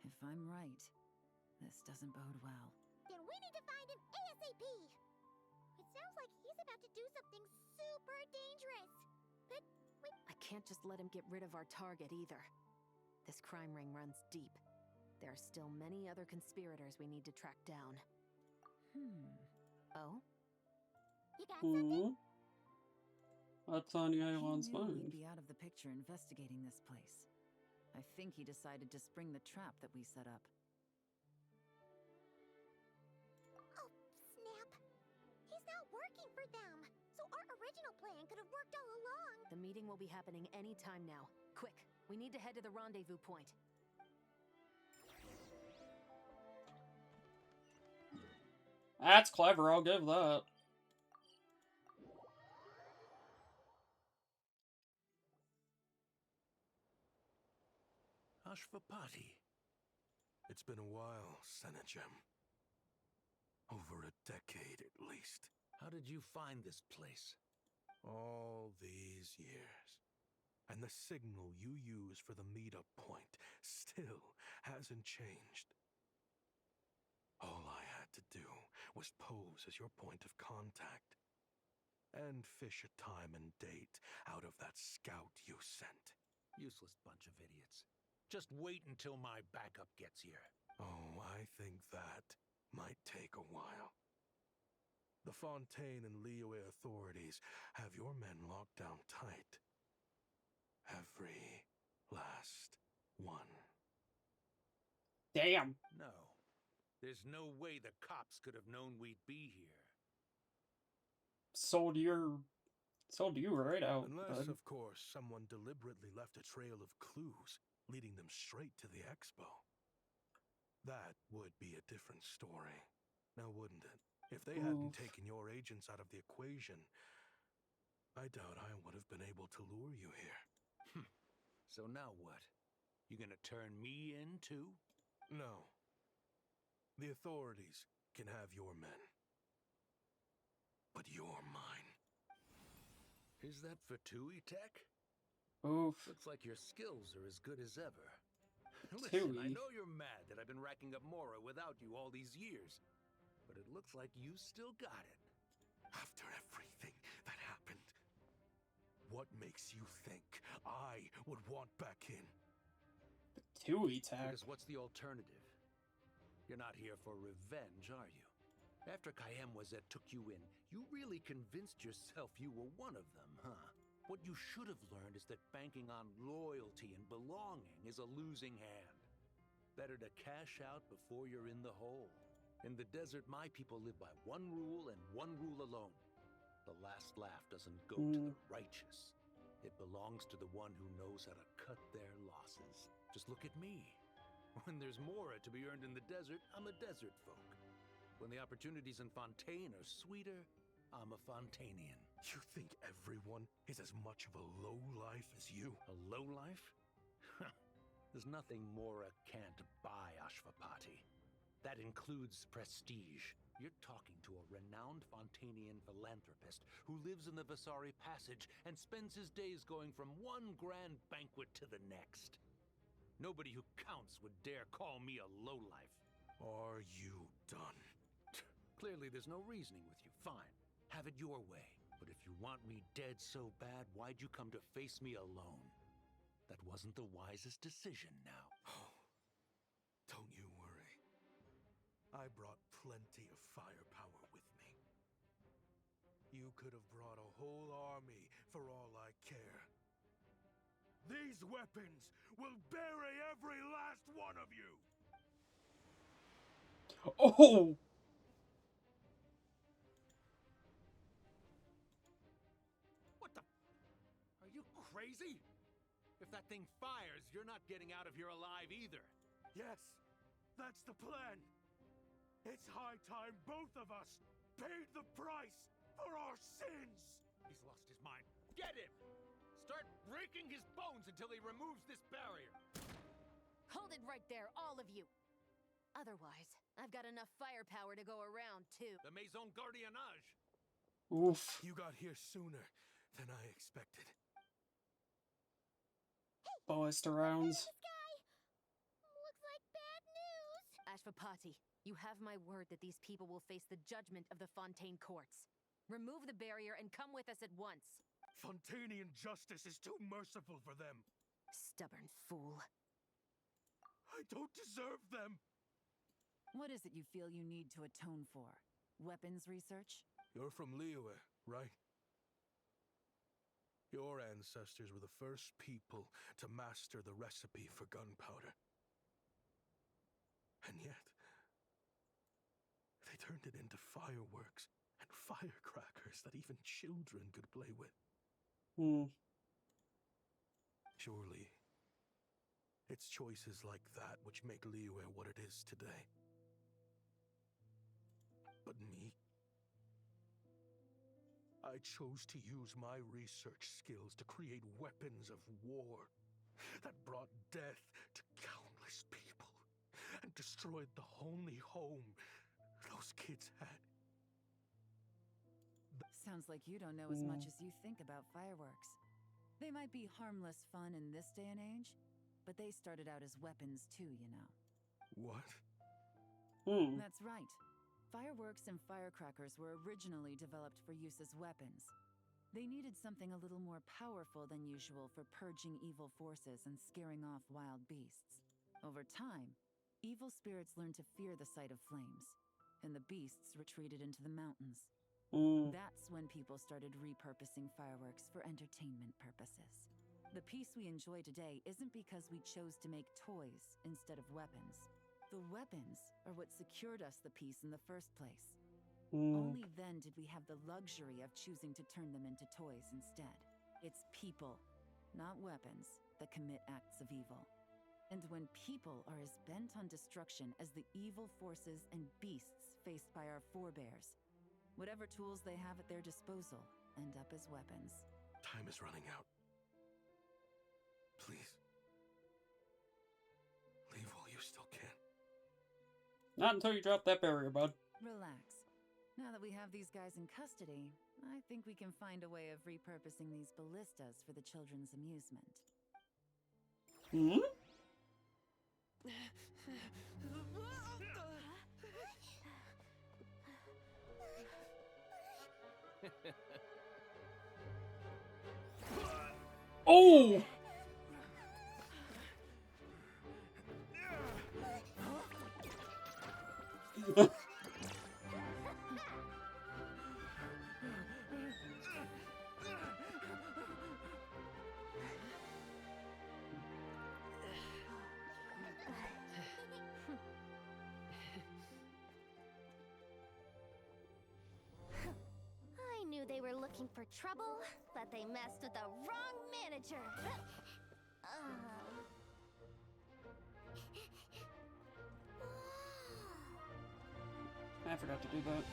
If I'm right, this doesn't bode well. Then we need to find him ASAP! It sounds like he's about to do something super dangerous. But I can't just let him get rid of our target either. This crime ring runs deep. There are still many other conspirators we need to track down. Oh? You got something? What's on Yaelon's He knew mind? we'd be out of the picture investigating this place. I think he decided to spring the trap that we set up. Oh, snap. He's not working for them. So our original plan could have worked all along. The meeting will be happening any time now. Quick, we need to head to the rendezvous point. That's clever, I'll give that. Ashvapati. It's been a while, Senegem. Over a decade at least. How did you find this place? All these years. And the signal you use for the meetup point still hasn't changed. All I had to do was pose as your point of contact. And fish a time and date out of that scout you sent. Useless bunch of idiots. Just wait until my backup gets here. Oh, I think that might take a while. The Fontaine and Liyue authorities have your men locked down tight. Every last one. Damn. No. There's no way the cops could have known we'd be here. Sold you right out. Unless, of course, someone deliberately left a trail of clues, leading them straight to the expo. That would be a different story, now wouldn't it? If they hadn't taken your agents out of the equation, I doubt I would have been able to lure you here. So now what? You gonna turn me in, too? No. The authorities can have your men. But you're mine. Is that for Tui Tech? Oof. Looks like your skills are as good as ever. Listen, Tui. I know you're mad that I've been racking up Mora without you all these years, but it looks like you still got it. After everything that happened, what makes you think I would want back in? Tui Tech. Because what's the alternative? You're not here for revenge, are you? After Kayemwazet took you in, you really convinced yourself you were one of them, huh? What you should have learned is that banking on loyalty and belonging is a losing hand. Better to cash out before you're in the hole. In the desert, my people live by one rule and one rule alone. The last laugh doesn't go to the righteous. It belongs to the one who knows how to cut their losses. Just look at me. When there's Mora to be earned in the desert, I'm a desert folk. When the opportunities in Fontaine are sweeter, I'm a Fontainian. You think everyone is as much of a lowlife as you? A lowlife? There's nothing Mora can't buy, Ashvapati. That includes prestige. You're talking to a renowned Fontainian philanthropist who lives in the Vasari Passage and spends his days going from one grand banquet to the next. Nobody who counts would dare call me a lowlife. Are you done? Clearly there's no reasoning with you. Fine. Have it your way. But if you want me dead so bad, why'd you come to face me alone? That wasn't the wisest decision now. Oh, don't you worry. I brought plenty of firepower with me. You could have brought a whole army for all I care. These weapons will bury every last one of you! Oh! What the? Are you crazy? If that thing fires, you're not getting out of here alive either. Yes, that's the plan. It's high time both of us paid the price for our sins! He's lost his mind. Get him! Start breaking his bones until he removes this barrier. Hold it right there, all of you. Otherwise, I've got enough firepower to go around, too. The Maison Gardiennage. Oof. You got here sooner than I expected. Ballista rounds. Looks like bad news. Ashvapati, you have my word that these people will face the judgment of the Fontaine courts. Remove the barrier and come with us at once. Fontainian justice is too merciful for them. Stubborn fool. I don't deserve them. What is it you feel you need to atone for? Weapons research? You're from Liyue, right? Your ancestors were the first people to master the recipe for gunpowder. And yet, they turned it into fireworks and firecrackers that even children could play with. Surely, it's choices like that which make Liyue what it is today. but me. I chose to use my research skills to create weapons of war that brought death to countless people and destroyed the only home those kids had. Sounds like you don't know as much as you think about fireworks. They might be harmless fun in this day and age, but they started out as weapons too, you know. What? That's right. Fireworks and firecrackers were originally developed for use as weapons. They needed something a little more powerful than usual for purging evil forces and scaring off wild beasts. Over time, evil spirits learned to fear the sight of flames, and the beasts retreated into the mountains. That's when people started repurposing fireworks for entertainment purposes. The peace we enjoy today isn't because we chose to make toys instead of weapons. The weapons are what secured us the peace in the first place. Only then did we have the luxury of choosing to turn them into toys instead. It's people, not weapons, that commit acts of evil. And when people are as bent on destruction as the evil forces and beasts faced by our forebears, whatever tools they have at their disposal end up as weapons. Time is running out. Please. Leave while you still can. Not until you drop that barrier, bud. Relax. Now that we have these guys in custody, I think we can find a way of repurposing these ballistas for the children's amusement. Oh! I knew they were looking for trouble, but they messed with the wrong manager. I forgot to do that.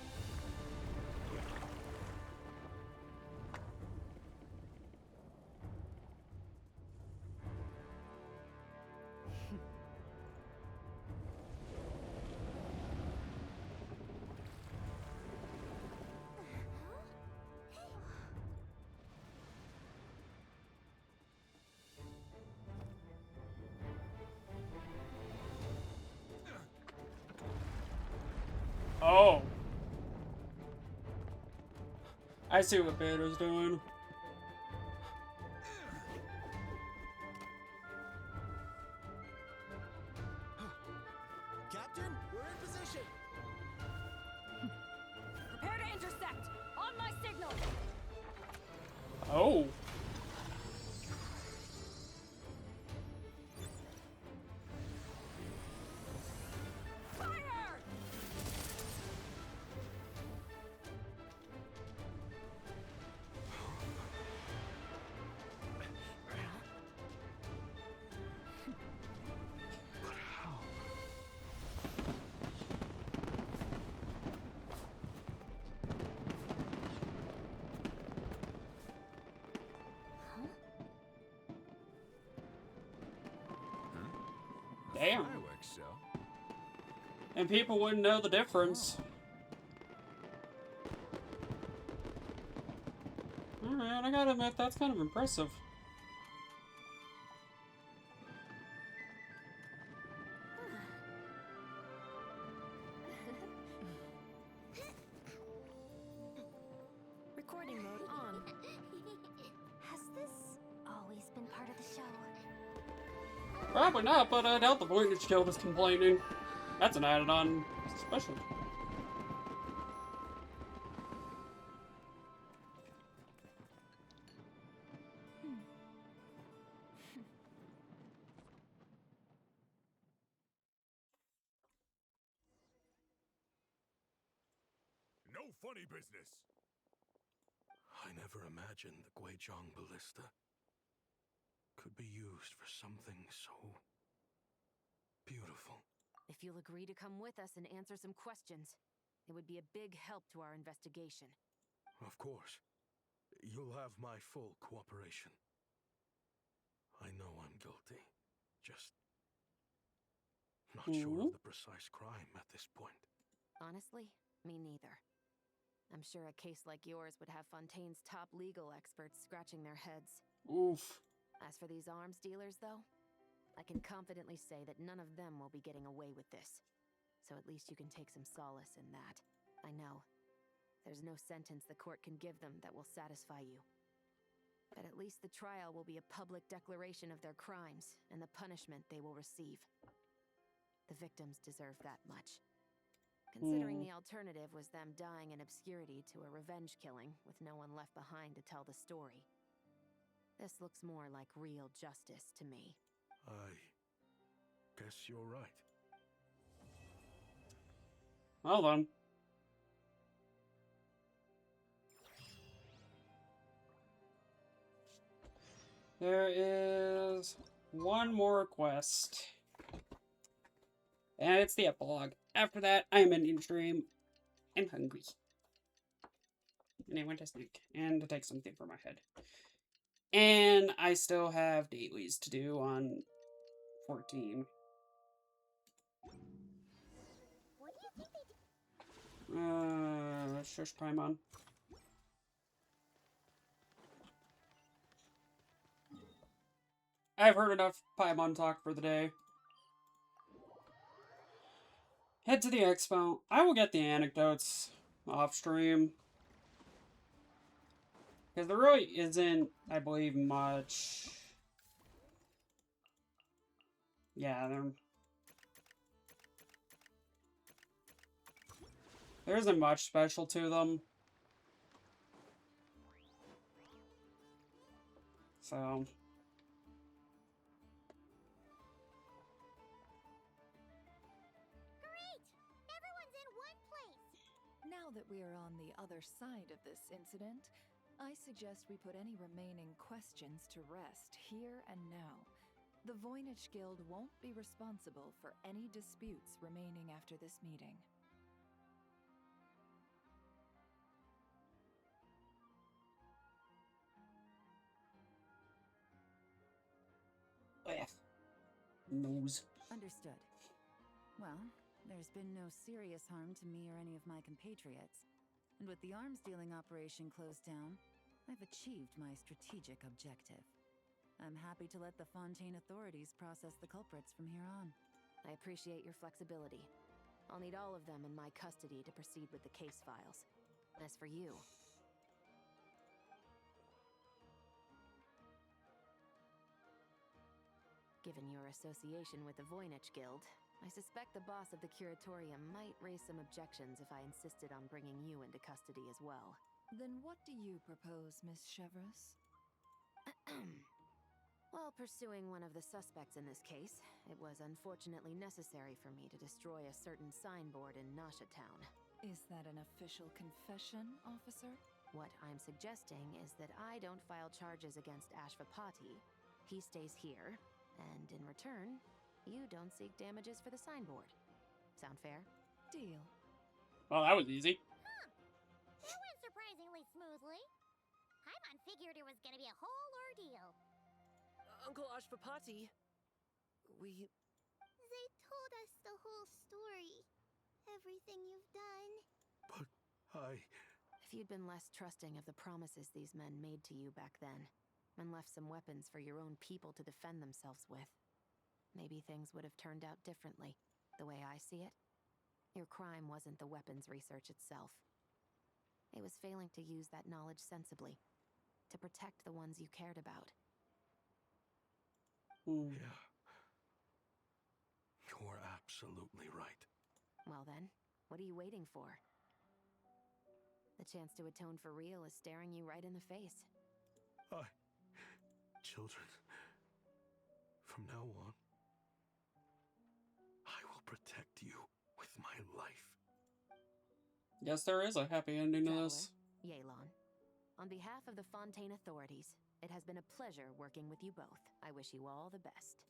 Oh. I see what Vader's doing. Captain, we're in position. Prepare to intersect! On my signal! Oh. Damn. Fireworks, so. And people wouldn't know the difference. Alright, I gotta admit, that's kind of impressive. Recording mode on. Has this always been part of the show? Probably not, but I doubt the Voynich Guild is complaining. That's an added-on special. No funny business. I never imagined the Guizhong ballista could be used for something so beautiful. If you'll agree to come with us and answer some questions. It would be a big help to our investigation. Of course. You'll have my full cooperation. I know I'm guilty. Just not sure of the precise crime at this point. Honestly, me neither. I'm sure a case like yours would have Fontaine's top legal experts scratching their heads. Oof. As for these arms dealers, though, I can confidently say that none of them will be getting away with this. So at least you can take some solace in that. I know. There's no sentence the court can give them that will satisfy you. But at least the trial will be a public declaration of their crimes and the punishment they will receive. The victims deserve that much. Considering the alternative was them dying in obscurity to a revenge killing with no one left behind to tell the story. This looks more like real justice to me. I guess you're right. Well then. There is one more quest. And it's the epilogue. After that, I'm ending stream. I'm hungry. And I want a snack. And to take something for my head. And I still have dailies to do on 14. What do you think they did? Shush Paimon. I've heard enough Paimon talk for the day. Head to the expo. I will get the anecdotes off stream. Because there really isn't, I believe, much. Yeah, there isn't much special to them. So. Now that we are on the other side of this incident, I suggest we put any remaining questions to rest here and now. The Voynich Guild won't be responsible for any disputes remaining after this meeting. Nose. Understood. Well, there's been no serious harm to me or any of my compatriots. And with the arms dealing operation closed down, I've achieved my strategic objective. I'm happy to let the Fontaine authorities process the culprits from here on. I appreciate your flexibility. I'll need all of them in my custody to proceed with the case files. As for you... Given your association with the Voynich Guild, I suspect the boss of the Curatorium might raise some objections if I insisted on bringing you into custody as well. Then what do you propose, Miss Chevreuse? While pursuing one of the suspects in this case, it was unfortunately necessary for me to destroy a certain signboard in Nasha Town. Is that an official confession, officer? What I'm suggesting is that I don't file charges against Ashvapati. He stays here, and in return, you don't seek damages for the signboard. Sound fair? Deal. Well, that was easy. Huh. That went surprisingly smoothly. Paimon figured it was gonna be a whole ordeal. Uncle Ashvapati, They told us the whole story. Everything you've done. But If you'd been less trusting of the promises these men made to you back then, and left some weapons for your own people to defend themselves with, maybe things would have turned out differently. The way I see it, your crime wasn't the weapons research itself. It was failing to use that knowledge sensibly, to protect the ones you cared about. Yeah. You're absolutely right. Well then, what are you waiting for? The chance to atone for real is staring you right in the face. Children, from now on, I will protect you with my life. Yes, there is a happy ending to this. Yelan, on behalf of the Fontaine authorities, it has been a pleasure working with you both. I wish you all the best.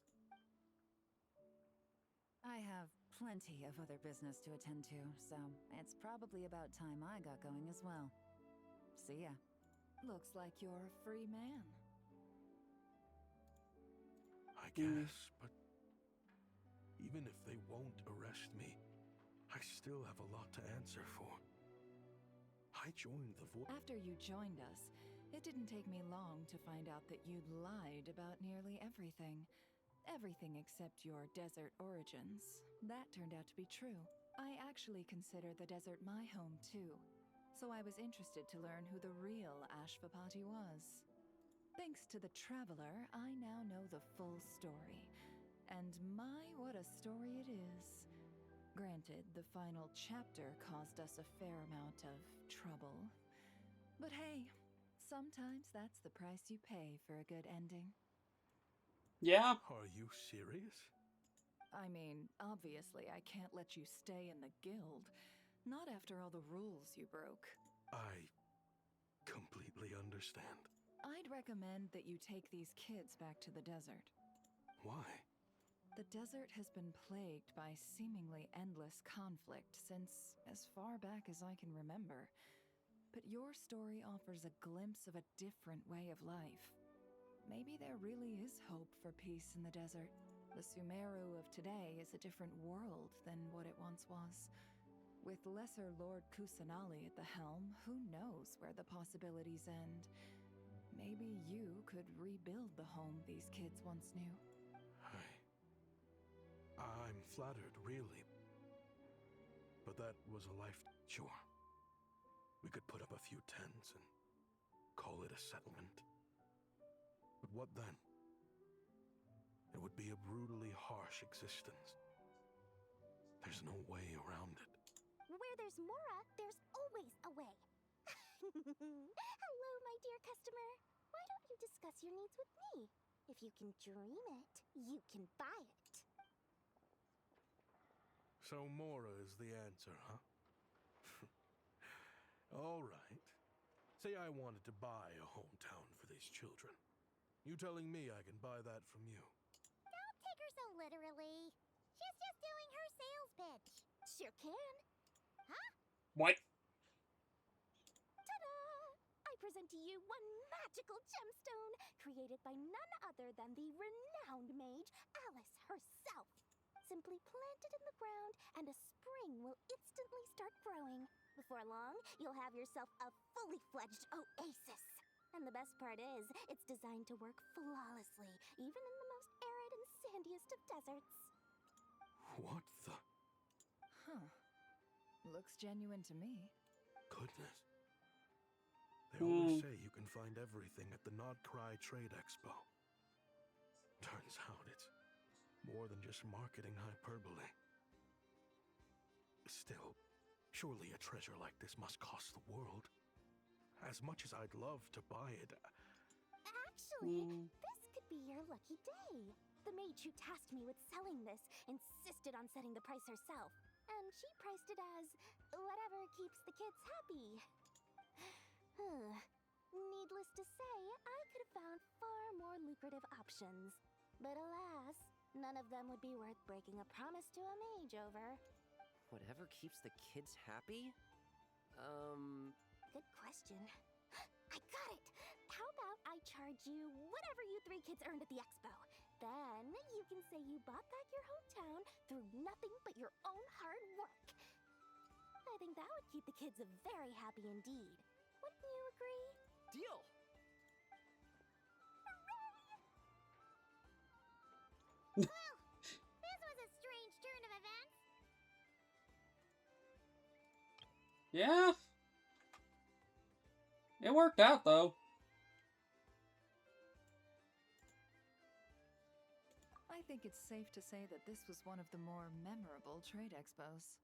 I have have plenty of other business to attend to, so it's probably about time I got going as well. See ya. Looks like you're a free man. I guess, but even if they won't arrest me, I still have a lot to answer for. I joined the After you joined us, it didn't take me long to find out that you'd lied about nearly everything. Everything except your desert origins. That turned out to be true. I actually consider the desert my home too, so I was interested to learn who the real Ashvapati was. Thanks to the Traveler, I now know the full story. And my, what a story it is. Granted, the final chapter caused us a fair amount of trouble. But hey, sometimes that's the price you pay for a good ending. Yeah? Are you serious? I mean, obviously I can't let you stay in the guild. Not after all the rules you broke. I completely understand. I'd recommend that you take these kids back to the desert. Why? The desert has been plagued by seemingly endless conflict since as far back as I can remember. But your story offers a glimpse of a different way of life. Maybe there really is hope for peace in the desert. The Sumeru of today is a different world than what it once was. With Lesser Lord Kusanali at the helm, who knows where the possibilities end? Maybe you could rebuild the home these kids once knew. I'm flattered, really. But that was a life... Sure. We could put up a few tents and call it a settlement. But what then? It would be a brutally harsh existence. There's no way around it. Where there's Mora, there's always a way. Hello, my dear customer. Why don't you discuss your needs with me? If you can dream it, you can buy it. So Mora is the answer, huh? All right. Say I wanted to buy a hometown for these children. You telling me I can buy that from you? Don't take her so literally. She's just doing her sales pitch. Sure can. Huh? What? Ta-da! I present to you one magical gemstone created by none other than the renowned mage Alice herself. Simply plant it in the ground and a spring will instantly start growing. Before long, you'll have yourself a fully fledged oasis. And the best part is, it's designed to work flawlessly, even in the most arid and sandiest of deserts. What the... Huh. Looks genuine to me. Goodness. They always say you can find everything at the Nod Krai Trade Expo. Turns out it's more than just marketing hyperbole. Still, surely a treasure like this must cost the world. As much as I'd love to buy it... Actually, this could be your lucky day. The mage who tasked me with selling this insisted on setting the price herself. And she priced it as whatever keeps the kids happy. Needless to say, I could have found far more lucrative options. But alas, none of them would be worth breaking a promise to a mage over. Whatever keeps the kids happy? Good question. I got it! How about I charge you whatever you three kids earned at the expo? Then you can say you bought back your hometown through nothing but your own hard work. I think that would keep the kids very happy indeed. Wouldn't you agree? Deal! Well, this was a strange turn of events. Yeah. It worked out, though. I think it's safe to say that this was one of the more memorable trade expos.